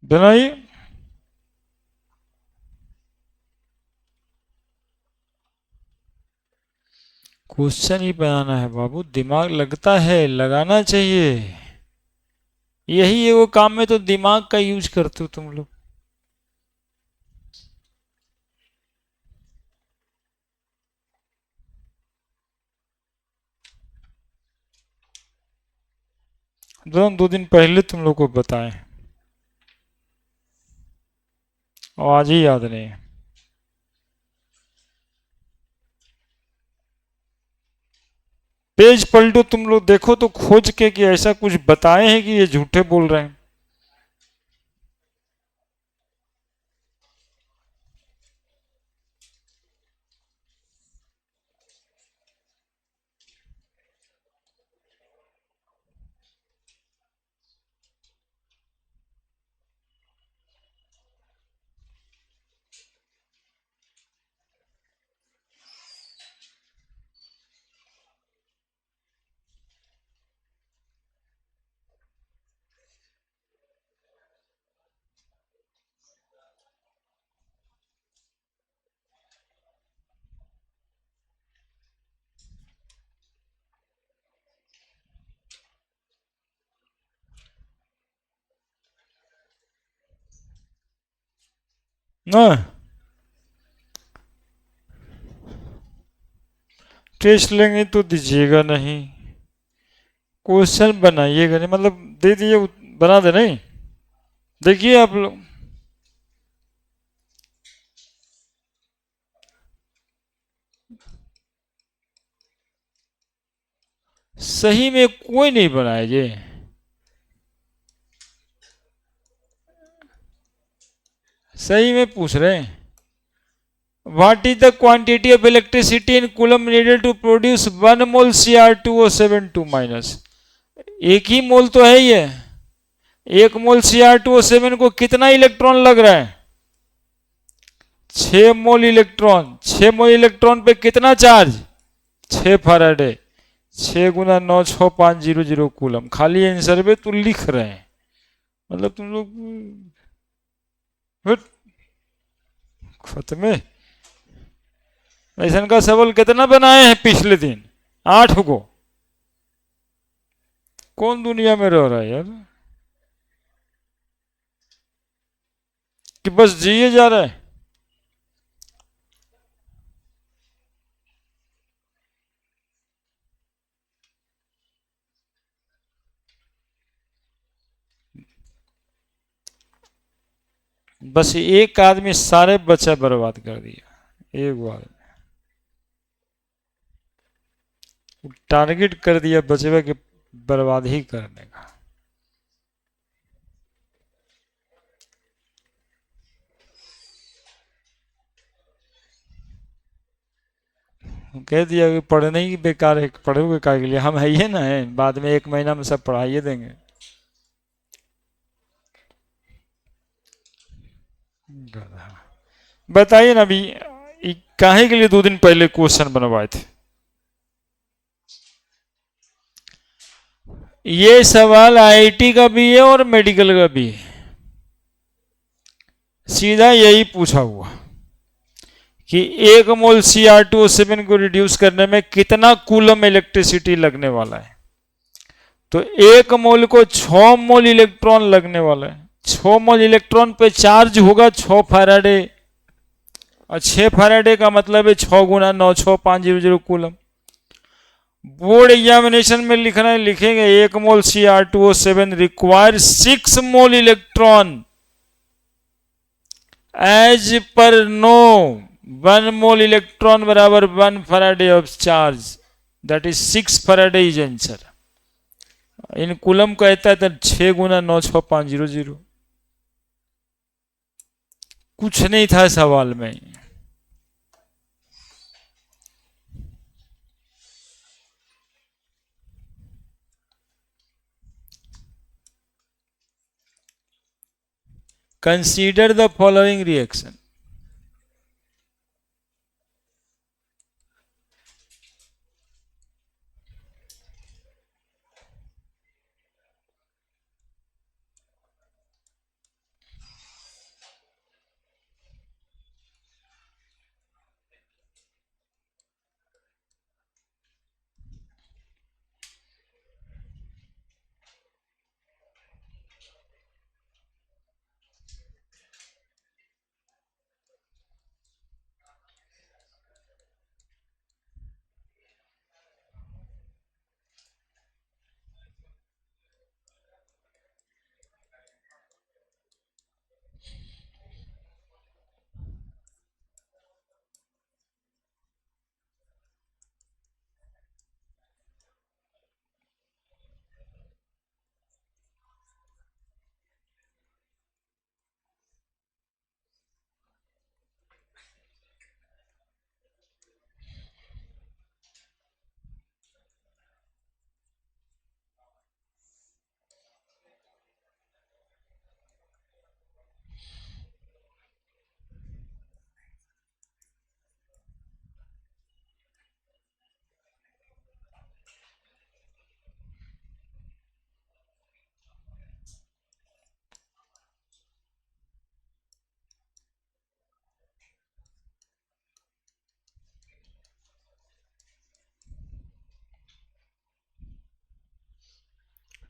बनाइए। क्वेश्चन ही बनाना है बाबू, दिमाग लगता है, लगाना चाहिए। यही है वो काम में तो दिमाग का यूज करते हो तुम लोग। दो दिन पहले तुम लोग को बताएं और आज ही याद नहीं है। पेज पलटो तुम लोग, देखो तो खोज के कि ऐसा कुछ बताए हैं कि ये झूठे बोल रहे हैं। ना। टेस्ट लेंगे तो दीजिएगा नहीं, क्वेश्चन बनाइएगा नहीं, मतलब दे दिए बना दे नहीं। देखिए आप लोग, सही में कोई नहीं बनाया ये, सही में पूछ रहे हैं। What is the quantity of electricity in coulomb needed to produce 1 mole Cr2O7 minus. एक ही मोल तो है ये, 1 मोल Cr2O7 को कितना इलेक्ट्रॉन लग रहा है? 6 मोल इलेक्ट्रॉन। 6 मोल इलेक्ट्रॉन पे कितना चार्ज? 6 फैराडे। 6 × 9 = 6500 कूलम। खाली आंसर पे तू लिख रहे हैं, मतलब तुम लोग हट, खत्म है। ऐसा का सवाल कितना बनाए हैं पिछले दिन? 8 को। कौन दुनिया में रह रहा है यार, कि बस जिए जा रहा है। बस एक आदमी सारे बच्चा बर्बाद कर दिया, एक बार टारगेट कर दिया बचवे के बर्बाद ही करने का। कह दिया कि पढ़ने ही बेकार है, पढ़ोगे क्या के लिए, हम है ही ना है, बाद में 1 महीना में सब पढ़ाइए देंगे। बताइए ना अभी, काहे के लिए 2 दिन पहले क्वेश्चन बनवाए थे? ये सवाल आईआईटी का भी है और मेडिकल का भी है, सीधा यही पूछा हुआ कि 1 मोल Cr2O7 को रिड्यूस करने में कितना कूलम इलेक्ट्रिसिटी लगने वाला है। तो 1 मोल को 6 मोल इलेक्ट्रॉन लगने वाला है। 6 मोल इलेक्ट्रॉन पे चार्ज होगा 6 फैराडे, और 6 फैराडे का मतलब है 6 × 9 = 6500 कूलम। बोर्ड एग्जामिनेशन में लिखना है, लिखेंगे 1 mole Cr2O7 require 6 mole electron as per no 1 mole electron बराबर 1 Faraday of charge, that is 6 Faraday is answer. In coulomb कहता है तो 6 × 9 = 6500। कुछ नहीं था सवाल में। Consider the following reaction.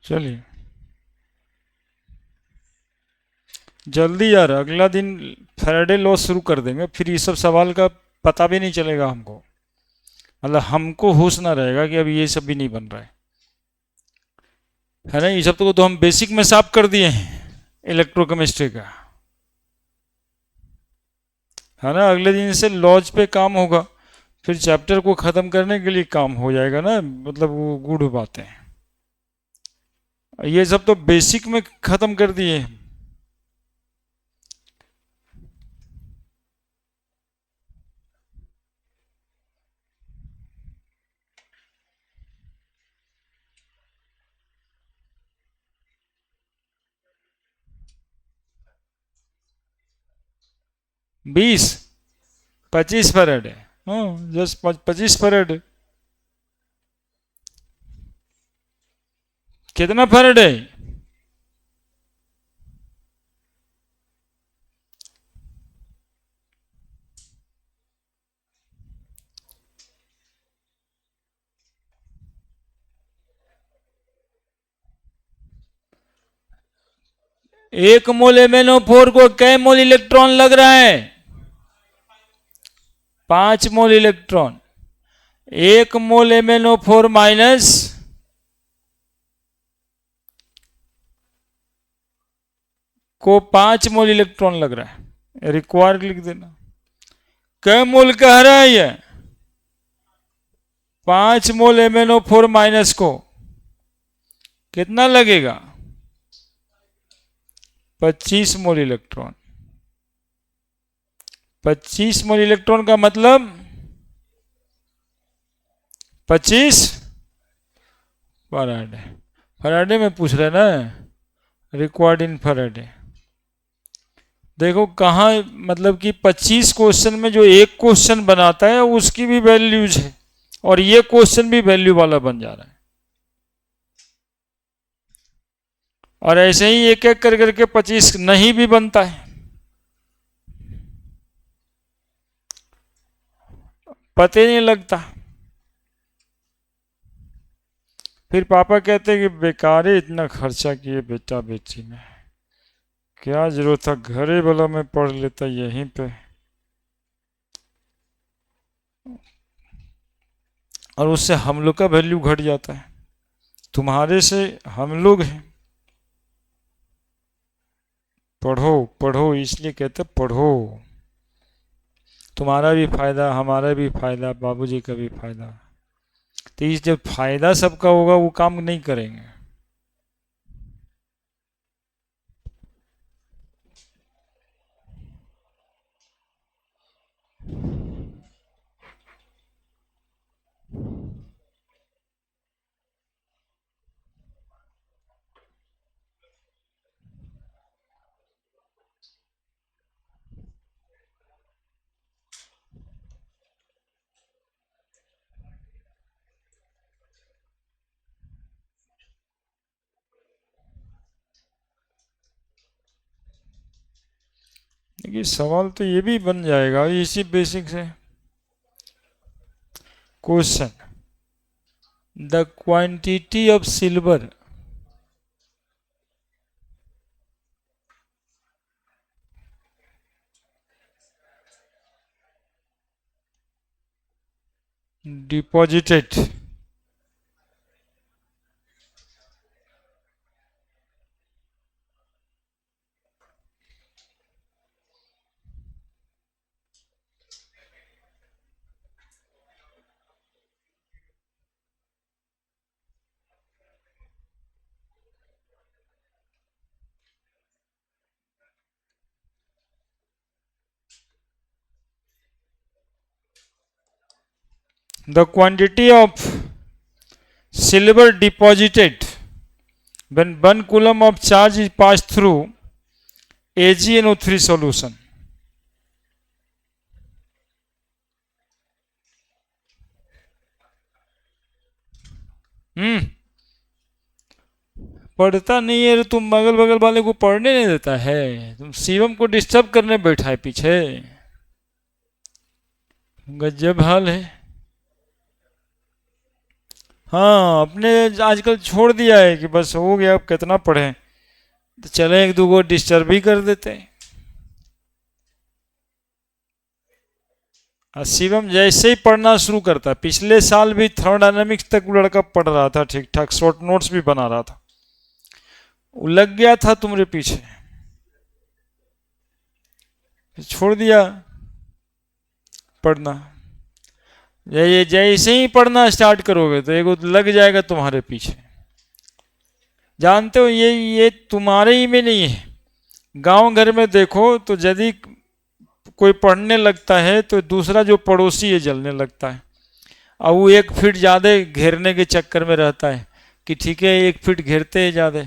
चलिए जल्दी यार, अगला दिन फैराडे लॉ शुरू कर देंगे, फिर ये सब सवाल का पता भी नहीं चलेगा हमको, मतलब हमको होश ना रहेगा कि अभी ये सब भी नहीं बन रहा है ना। ये सब तो हम बेसिक में साफ कर दिए हैं इलेक्ट्रोकेमिस्ट्री का, है ना। अगले दिन से लॉज पे काम होगा, फिर चैप्टर को ख़त्म करने के लिए काम हो जाएगा ना, मतलब वो गूढ़ बातें, ये सब तो बेसिक में ख़त्म कर दिए हैं। बीस 25 फैराड है, हाँ जस्ट 25 फैराड। कितना फैराड है? एक मोल MnO4 को कै मोल इलेक्ट्रॉन लग रहा है? 5 मोल इलेक्ट्रॉन। 1 मोल MnO4 माइनस को 5 मोल इलेक्ट्रॉन लग रहा है, रिक्वायर्ड लिख देना। कै मोल कह रहा है ये? 5 मोल MnO4 माइनस को कितना लगेगा? 25 मोल इलेक्ट्रॉन। 25 मोल इलेक्ट्रॉन का मतलब 25 फैराडे। फैराडे में पूछ रहे ना, रिक्वायर्ड इन फैराडे। देखो कहाँ, मतलब कि 25 क्वेश्चन में जो एक क्वेश्चन बनाता है उसकी भी वैल्यूज है, और ये क्वेश्चन भी वैल्यू वाला बन जा रहा है। और ऐसे ही एक एक कर करके 25 नहीं भी बनता है, पता ही नहीं लगता। फिर पापा कहते कि बेकार ही इतना खर्चा किए बेटा बेटी में, क्या जरूरत था, घरे वाला में पढ़ लेता यहीं पे। और उससे हम लोग का वैल्यू घट जाता है, तुम्हारे से हम लोग हैं। पढ़ो पढ़ो, इसलिए कहते पढ़ो, तुम्हारा भी फायदा, हमारा भी फायदा, बाबूजी का भी फायदा। तो इस जब फायदा सबका होगा वो काम नहीं करेंगे। देखिए सवाल तो ये भी बन जाएगा इसी बेसिक से। Question, the quantity of silver deposited the quantity of silver deposited when 1 coulomb of charge is passed through AgNO3 solution। पढ़ता नहीं है तुम, बगल बगल वाले को पढ़ने नहीं देता है, तुम शिवम को डिस्टर्ब करने बैठा है पीछे, गजब हाल है। हाँ अपने आजकल छोड़ दिया है कि बस हो गया, अब कितना पढ़ें, तो चले एक दो को डिस्टर्ब भी कर देते हैं। शिवम जैसे ही पढ़ना शुरू करता, पिछले साल भी थर्मोडायनेमिक्स तक वो लड़का पढ़ रहा था ठीक ठाक, शॉर्ट नोट्स भी बना रहा था, वो लग गया था तुम्हारे पीछे, छोड़ दिया पढ़ना। ये जैसे ही पढ़ना स्टार्ट करोगे तो एगो लग जाएगा तुम्हारे पीछे। जानते हो ये तुम्हारे ही में नहीं है, गांव घर में देखो तो यदि कोई पढ़ने लगता है तो दूसरा जो पड़ोसी है जलने लगता है, और वो 1 फीट ज़्यादा घेरने के चक्कर में रहता है कि ठीक है 1 फीट घेरते हैं ज़्यादा,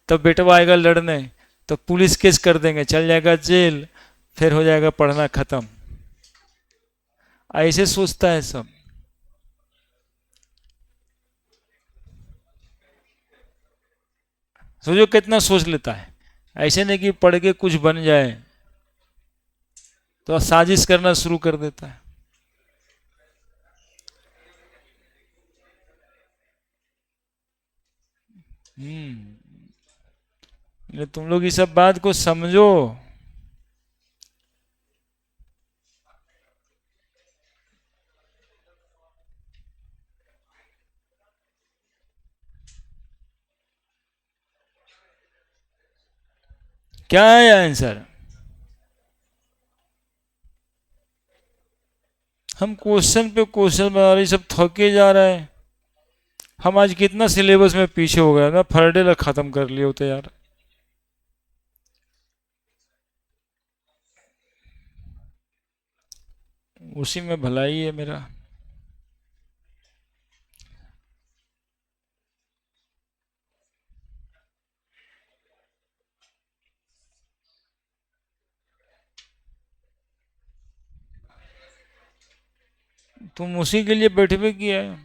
तब बेटवा आएगा लड़ने तो पुलिस केस कर देंगे, चल जाएगा जेल, फिर हो जाएगा पढ़ना खत्म। ऐसे सोचता है सब। सोचो कितना सोच लेता है, ऐसे नहीं कि पढ़ के कुछ बन जाए, तो साजिश करना शुरू कर देता है। तुम लोग इस सब बात को समझो। क्या है आंसर? हम क्वेश्चन पे क्वेश्चन बना रहे, सब थके जा रहे हैं। हम आज कितना सिलेबस में पीछे हो गए ना, फर्डे लग खत्म कर लिए होते यार। उसी में भलाई है मेरा। तुम उसी के लिए बैठे हुए किया है।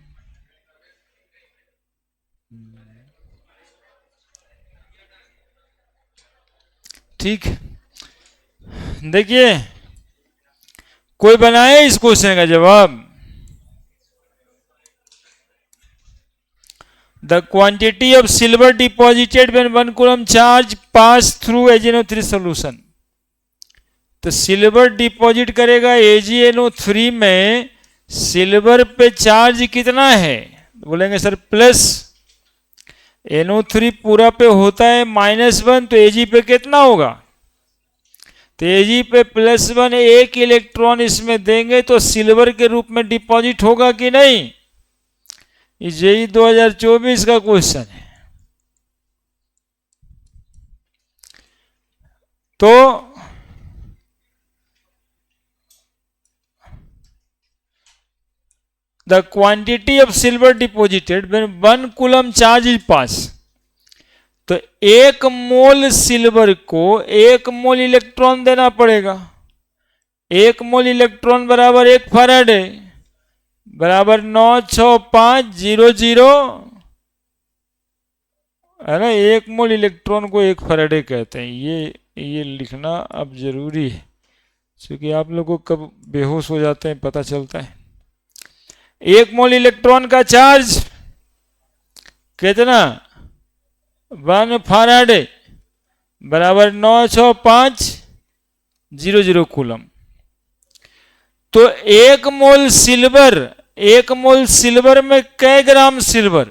ठीक, देखिए कोई बनाए इस क्वेश्चन का जवाब। The quantity of silver deposited when 1 coulomb charge pass through AgNO3 solution. तो सिल्वर डिपॉजिट करेगा AgNO3 में, सिल्वर पे चार्ज कितना है? बोलेंगे सर प्लस, NO3 पूरा पे होता है -1, तो Ag पे कितना होगा? तो Ag पे +1, एक इलेक्ट्रॉन इसमें देंगे तो सिल्वर के रूप में डिपॉजिट होगा कि नहीं? ये 2024 का क्वेश्चन है। तो the quantity of silver deposited when 1 coulomb charge is pass, तो 1 मोल सिल्वर को 1 मोल इलेक्ट्रॉन देना पड़ेगा। 1 मोल इलेक्ट्रॉन बराबर 1 फैराडे, बराबर 96500, है ना। 1 मोल इलेक्ट्रॉन को 1 फैराडे कहते हैं। ये लिखना अब जरूरी है, क्योंकि आप लोगों को कब बेहोश हो जाते हैं पता चलता है। 1 मोल इलेक्ट्रॉन का चार्ज कितना? 1 फैराडे, बराबर 96500 कूलम। तो 1 मोल सिल्वर में कै ग्राम सिल्वर?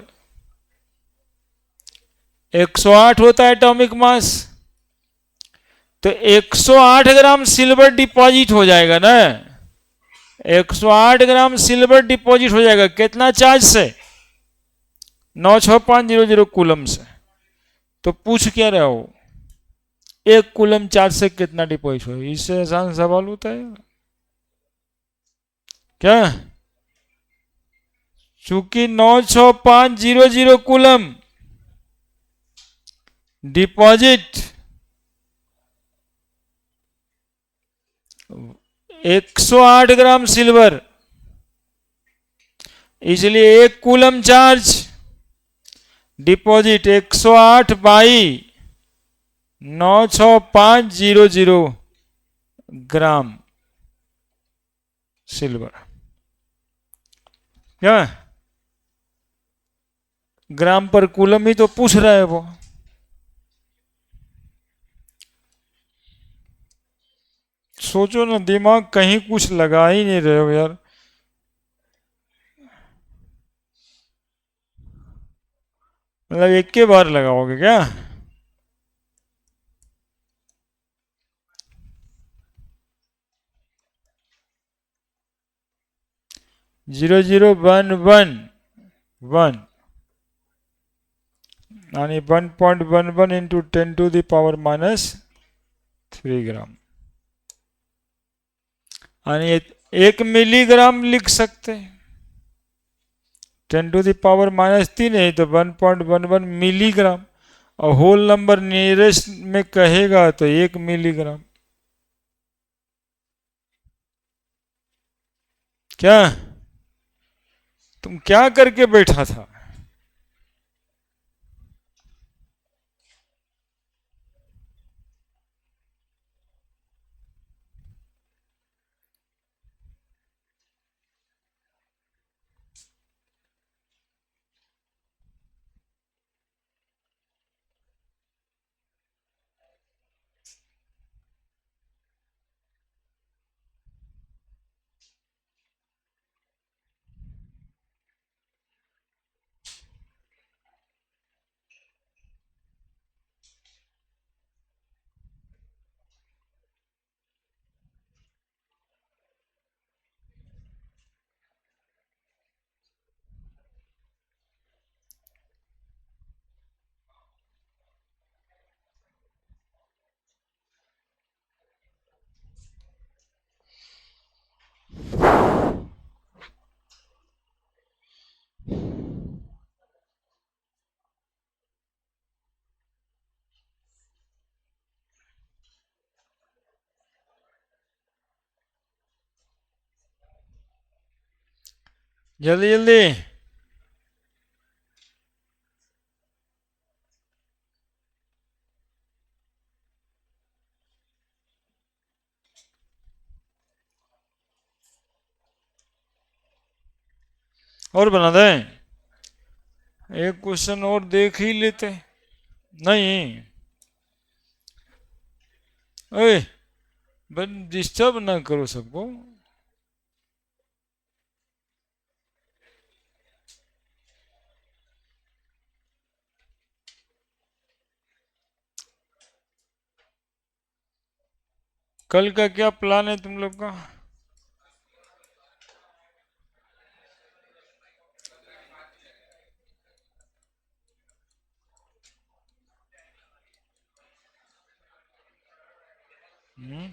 108 होता है एटॉमिक मास। तो 108 ग्राम सिल्वर डिपॉजिट हो जाएगा ना, 108 ग्राम सिल्वर डिपॉजिट हो जाएगा। कितना चार्ज से? 96500 कूलम से। तो पूछ क्या रहे हो, 1 कूलम चार्ज से कितना डिपॉजिट हो? इससे आसान सवाल होता है क्या? चूंकि 96500 कूलम डिपॉजिट 108 ग्राम सिल्वर, इसलिए 1 coulomb charge deposit 108 by 96500 gram silver. क्या ग्राम पर कूलम ही तो पूछ रहा है वो। सोचो ना, दिमाग कहीं कुछ लगा ही नहीं रहे हो यार। मतलब एक के बार लगाओगे क्या? 0.011 आणि 1.11 × 10⁻³ आणि 1 मिलीग्राम लिख सकते हैं। 10⁻³ है तो 1.11 मिलीग्राम। और होल नंबर नियरेस्ट में कहेगा तो 1 मिलीग्राम। क्या तुम क्या करके बैठा था? जल्दी जल्दी। और बना दें? एक क्वेश्चन और देख ही लेते हैं। नहीं, ओए, बन डिस्टर्ब ना करो सबको। कल का क्या प्लान है तुम लोग का? हम्म?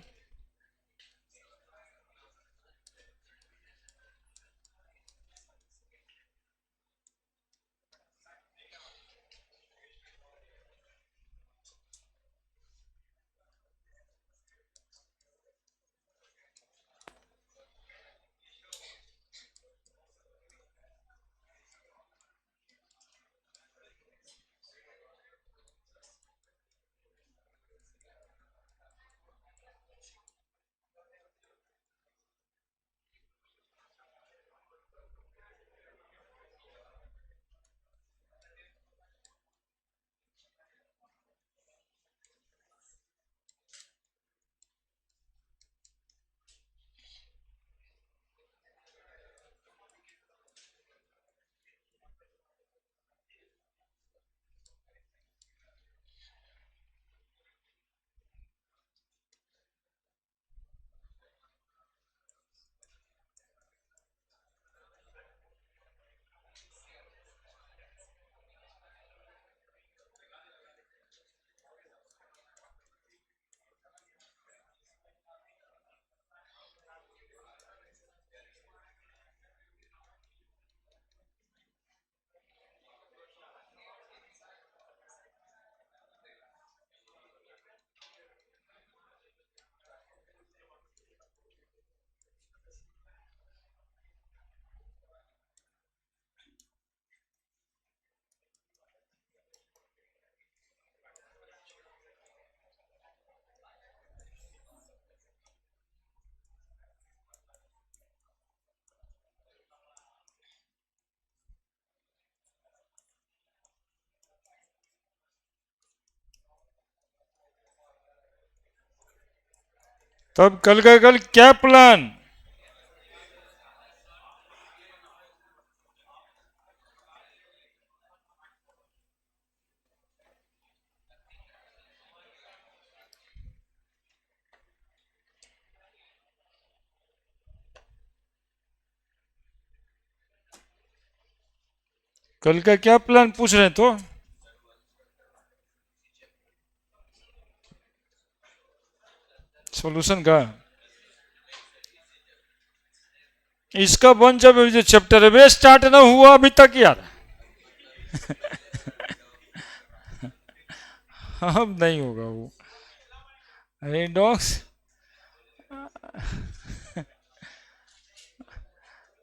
तब कल का कल क्या प्लान? कल का क्या प्लान पूछ रहे हैं तो? सॉल्यूशन का? इसका बन जब जो चैप्टर है वे स्टार्ट ना हुआ अभी तक यार। अब नहीं होगा वो। अरे डॉक्स,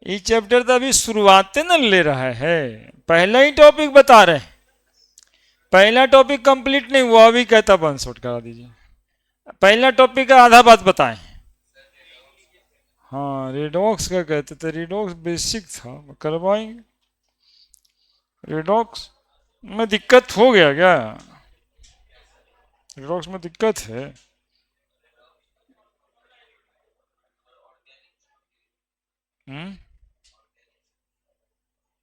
ये चैप्टर तो अभी शुरुआत न ले रहा है, पहला ही टॉपिक बता रहे हैं। पहला टॉपिक कंप्लीट नहीं हुआ अभी कहता वन शॉट करा दीजिए। पहला टॉपिक का आधा बात बताएं। हाँ रेडॉक्स का कहते थे, रेडॉक्स बेसिक था करवाएंगे। रेडॉक्स में दिक्कत हो गया क्या? रेडॉक्स में दिक्कत है? हम्म,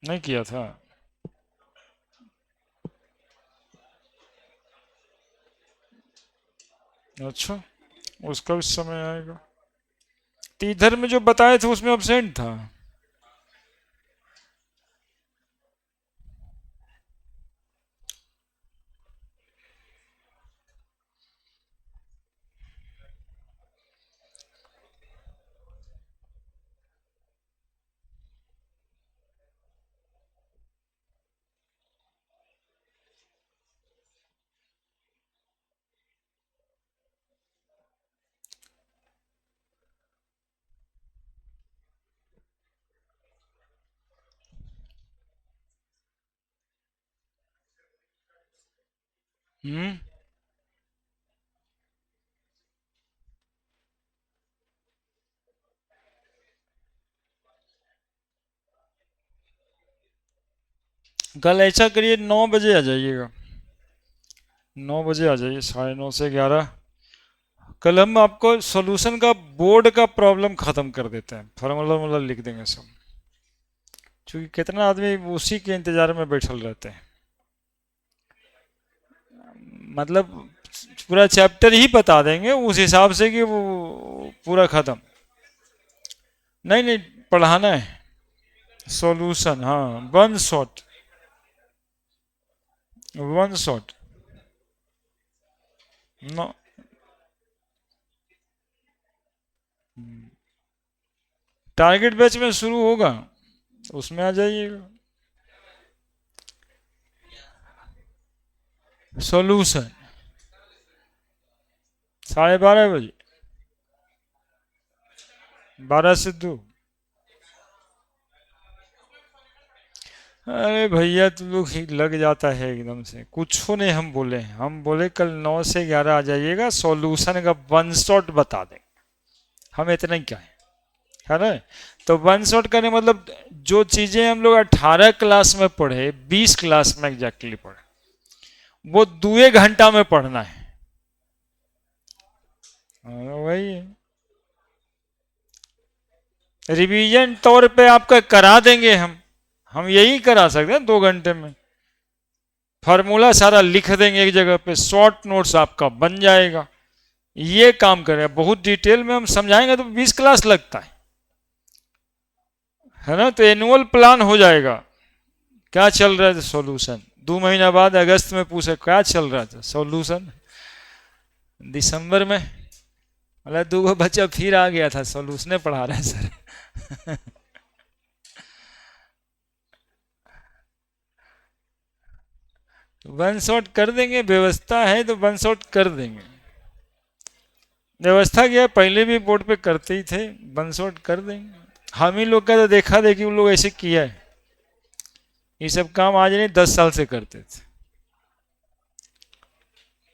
नहीं किया था? अच्छा, उसका भी समय आएगा। तो इधर में जो बताए थे उसमें अब्सेंट था। हम्म, कल ऐसा करिए 9 बजे आ जाइएगा। 9 बजे आ जाइए, 9:30 से 11। कल हम आपको सॉल्यूशन का बोर्ड का प्रॉब्लम खत्म कर देते हैं, फार्मूला वार्मूला लिख देंगे सब। क्योंकि कितना आदमी उसी के इंतजार में बैठल रहते हैं। मतलब पूरा चैप्टर ही बता देंगे उस हिसाब से कि वो पूरा खत्म। नहीं नहीं, पढ़ाना है। सॉल्यूशन, हाँ one shot. One shot. No, target batch में शुरू होगा, उसमें आ जाइएगा। सॉल्यूशन 12:30 बजे, 12 से 2। अरे भैया तुम लोग ही लग जाता है एकदम से, कुछ नहीं हम बोले हैं। हम बोले कल 9 से 11 आ जाइएगा, सॉल्यूशन का वन शॉट बता देंगे। हम इतना ही क्या है ना? तो वन शॉट करने मतलब जो चीजें हम लोग 18 क्लास में पढ़े, 20 क्लास में एग्जैक्टली पढ़े, वो 2 घंटा में पढ़ना है। वही है। रिवीजन तौर पे आपका करा देंगे हम यही करा सकते हैं 2 घंटे में। फार्मूला सारा लिख देंगे एक जगह पे, शॉर्ट नोट्स आपका बन जाएगा। ये काम करें, बहुत डिटेल में हम समझाएंगे तो 20 क्लास लगता है ना? तो एनुअल प्लान हो जाएगा। क्या चल रहा है सॉल्यूशन, 2 महीना बाद अगस्त में पूछे क्या चल रहा था सॉल्यूशन, दिसंबर में मतलब 2 बच्चा फिर आ गया था, सॉल्यूशन पढ़ा रहे हैं सर। वन शॉट कर देंगे, व्यवस्था है तो वन शॉट कर देंगे। व्यवस्था क्या है, पहले भी बोर्ड पे करते ही थे, वन शॉट कर देंगे। हम ही लोग का तो देखा देखी उन लोग ऐसे किया है। ये सब काम आज नहीं 10 साल से करते थे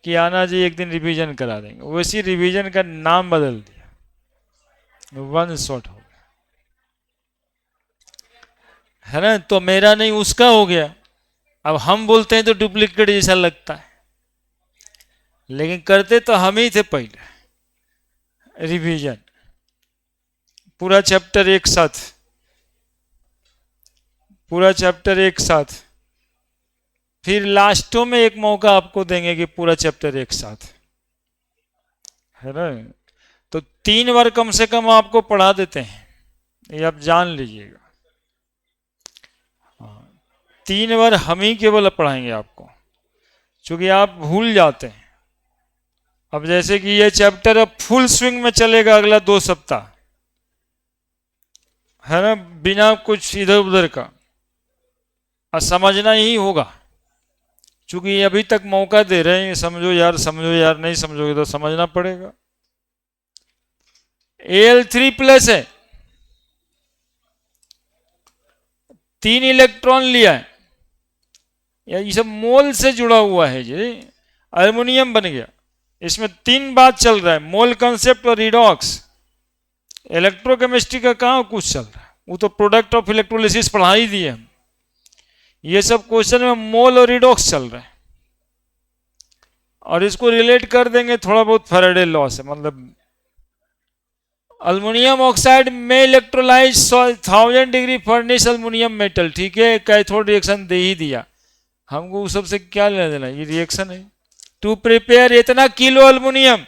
कि आना जी एक दिन रिवीजन करा देंगे, वैसी रिवीजन का नाम बदल दिया, वन शॉट हो गया है ना? तो मेरा नहीं उसका हो गया। अब हम बोलते हैं तो डुप्लीकेट जैसा लगता है, लेकिन करते तो हम ही थे पहले। रिवीजन, पूरा चैप्टर एक साथ, पूरा चैप्टर एक साथ, फिर लास्टों में एक मौका आपको देंगे कि पूरा चैप्टर एक साथ, है ना। तो 3 बार कम से कम आपको पढ़ा देते हैं, ये आप जान लीजिएगा। हाँ, 3 बार हम ही केवल पढ़ाएंगे आपको, क्योंकि आप भूल जाते हैं। अब जैसे कि ये चैप्टर अब फुल स्विंग में चलेगा अगला 2 सप्ताह, है ना, बिना कुछ इधर उधर का, और समझना ही होगा, क्योंकि अभी तक मौका दे रहे हैं, समझो यार समझो यार, नहीं समझोगे तो समझना पड़ेगा। Al3+ है, 3 इलेक्ट्रॉन लिया है, ये सब मोल से जुड़ा हुआ है जी, अल्युमिनियम बन गया। इसमें 3 बात चल रहा है, मोल कंसेप्ट और रिडॉक्स। इलेक्ट्रोकेमिस्ट्री का कहाँ कुछ चल रहा है, वो तो प्रोडक्ट ऑफ इलेक्ट्रोलिसिस पढ़ा ही दिए हम। ये सब क्वेश्चन में मोल और रिडॉक्स चल रहा है, और इसको रिलेट कर देंगे थोड़ा बहुत फैराडे लॉ से। मतलब अल्युमिनियम ऑक्साइड में electrolysed 1000 degree furnace aluminium metal, ठीक है, कैथोड रिएक्शन दे ही दिया, हमको उस सबसे क्या लेना देना, ये रिएक्शन है। टू प्रिपेयर इतना किलो अल्युमिनियम,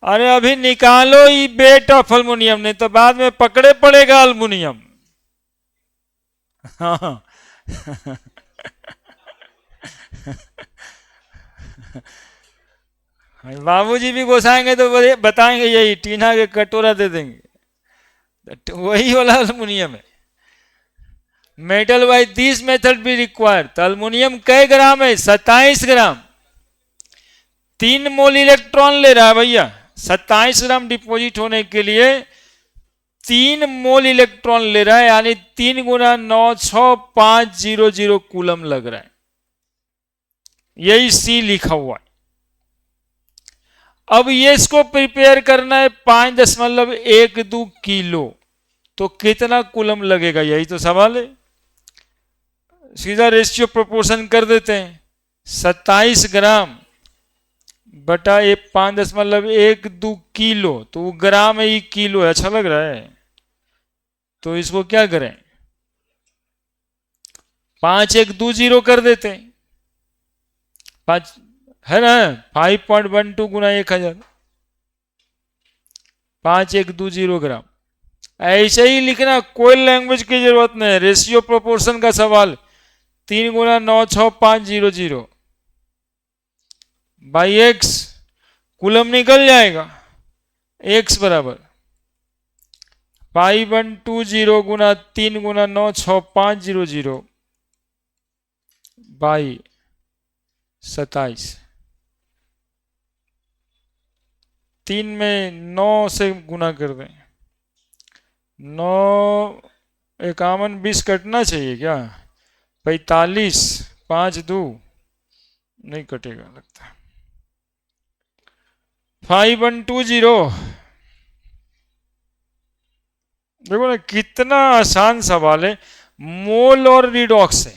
अरे अभी निकालो ये वेट ऑफ अल्युमिनियम, नहीं तो बाद में पकड़े पड़ेगा अल्युमिनियम। हाँ बाबूजी भी घुसाएंगे तो बताएंगे यही टीना के कटोरा दे देंगे, तो वही वाला अल्युमिनियम है। मेटल बाई दिस मेथड भी रिक्वायर्ड, तो अल्युमिनियम कई ग्राम है, 27 ग्राम, 3 मोल इलेक्ट्रॉन ले रहा है भैया, 27 ग्राम डिपोजिट होने के लिए 3 मोल इलेक्ट्रॉन ले रहा है, यानी 3 गुना 96500 कूलम लग रहा है, यही सी लिखा हुआ है। अब ये इसको प्रिपेयर करना है 5.12 किलो, तो कितना कूलम लगेगा, यही तो सवाल है। सीधा रेशियो प्रोपोर्शन कर देते हैं, 27 ग्राम बटा ये 5.12 किलो, तो वो ग्राम है, ये किलो है, अच्छा लग रहा है। तो इसको क्या करें, 5120 कर देते हैं, 5 है ना, 5.12 गुना 1000, 5120 ग्राम। ऐसे ही लिखना, कोई लैंग्वेज की जरूरत नहीं है, रेशियो प्रोपोर्शन का सवाल, 3 गुना 96500 बाई एक्स, कूलम निकल जाएगा, एक्स बराबर 5120 गुना 3 गुना 96500 बाई 27, 3 में 9 से गुना कर दें, 9 51 20 कटना चाहिए क्या, 45, 5 2 नहीं कटेगा लगता, 5120। देखो ना कितना आसान सवाल है, मोल और रिडॉक्स है।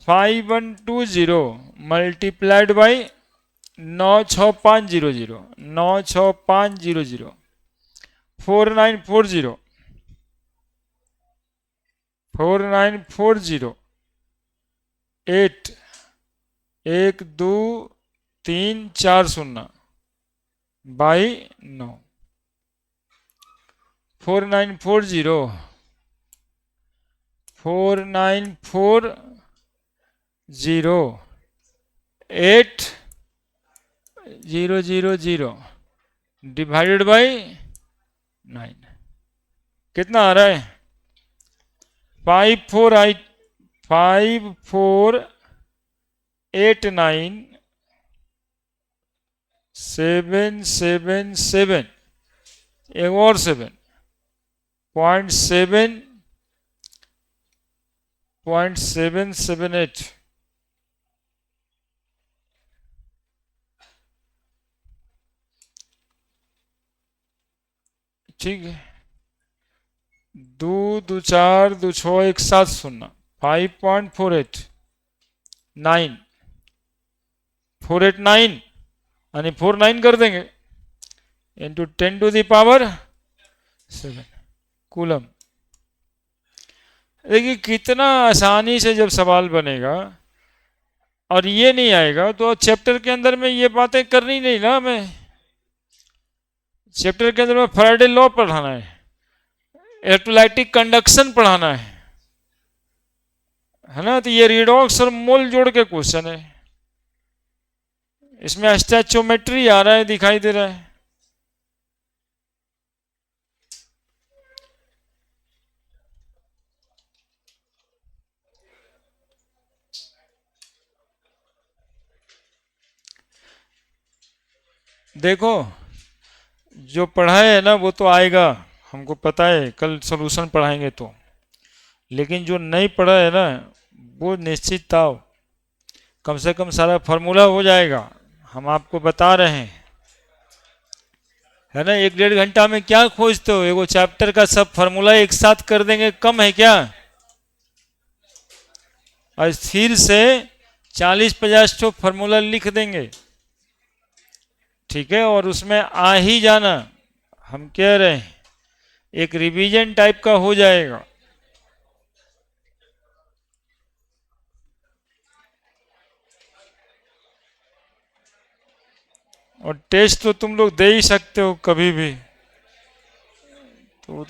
5120 multiplied by 96500, 96500, 4940, 4940, 8 1 2 3 4 0 by 9, 4940, 4940, 8000 divided by 9, कितना आ रहा है, 5489777, एक और 7.778, ठीक है, 2 2 4 2 6 1 7 0, 5.48 9 489 यानी 49 कर देंगे, इंटू 10⁻⁷ कूलम। देखिए कितना आसानी से जब सवाल बनेगा और ये नहीं आएगा तो चैप्टर के अंदर में ये बातें करनी नहीं ना हमें। चैप्टर के अंदर में फैराडे लॉ पढ़ाना है, इलेक्ट्रोलाइटिक कंडक्शन पढ़ाना है ना। तो ये रिडॉक्स और मोल जोड़ के क्वेश्चन है, इसमें स्टैचोमेट्री आ रहा है, दिखाई दे रहा है। देखो जो पढ़ा है ना वो तो आएगा, हमको पता है, कल सॉल्यूशन पढ़ाएंगे तो। लेकिन जो नहीं पढ़ा है ना वो निश्चित था, कम से कम सारा फार्मूला हो जाएगा, हम आपको बता रहे हैं, है ना। 1-1.5 घंटा में क्या खोजते हो, एगो चैप्टर का सब फार्मूला एक साथ कर देंगे, कम है क्या। और फिर से 40-50 ठो फार्मूला लिख देंगे, ठीक है। और उसमें आ ही जाना, हम कह रहे हैं एक रिवीजन टाइप का हो जाएगा। और टेस्ट तो तुम लोग दे ही सकते हो कभी भी, तो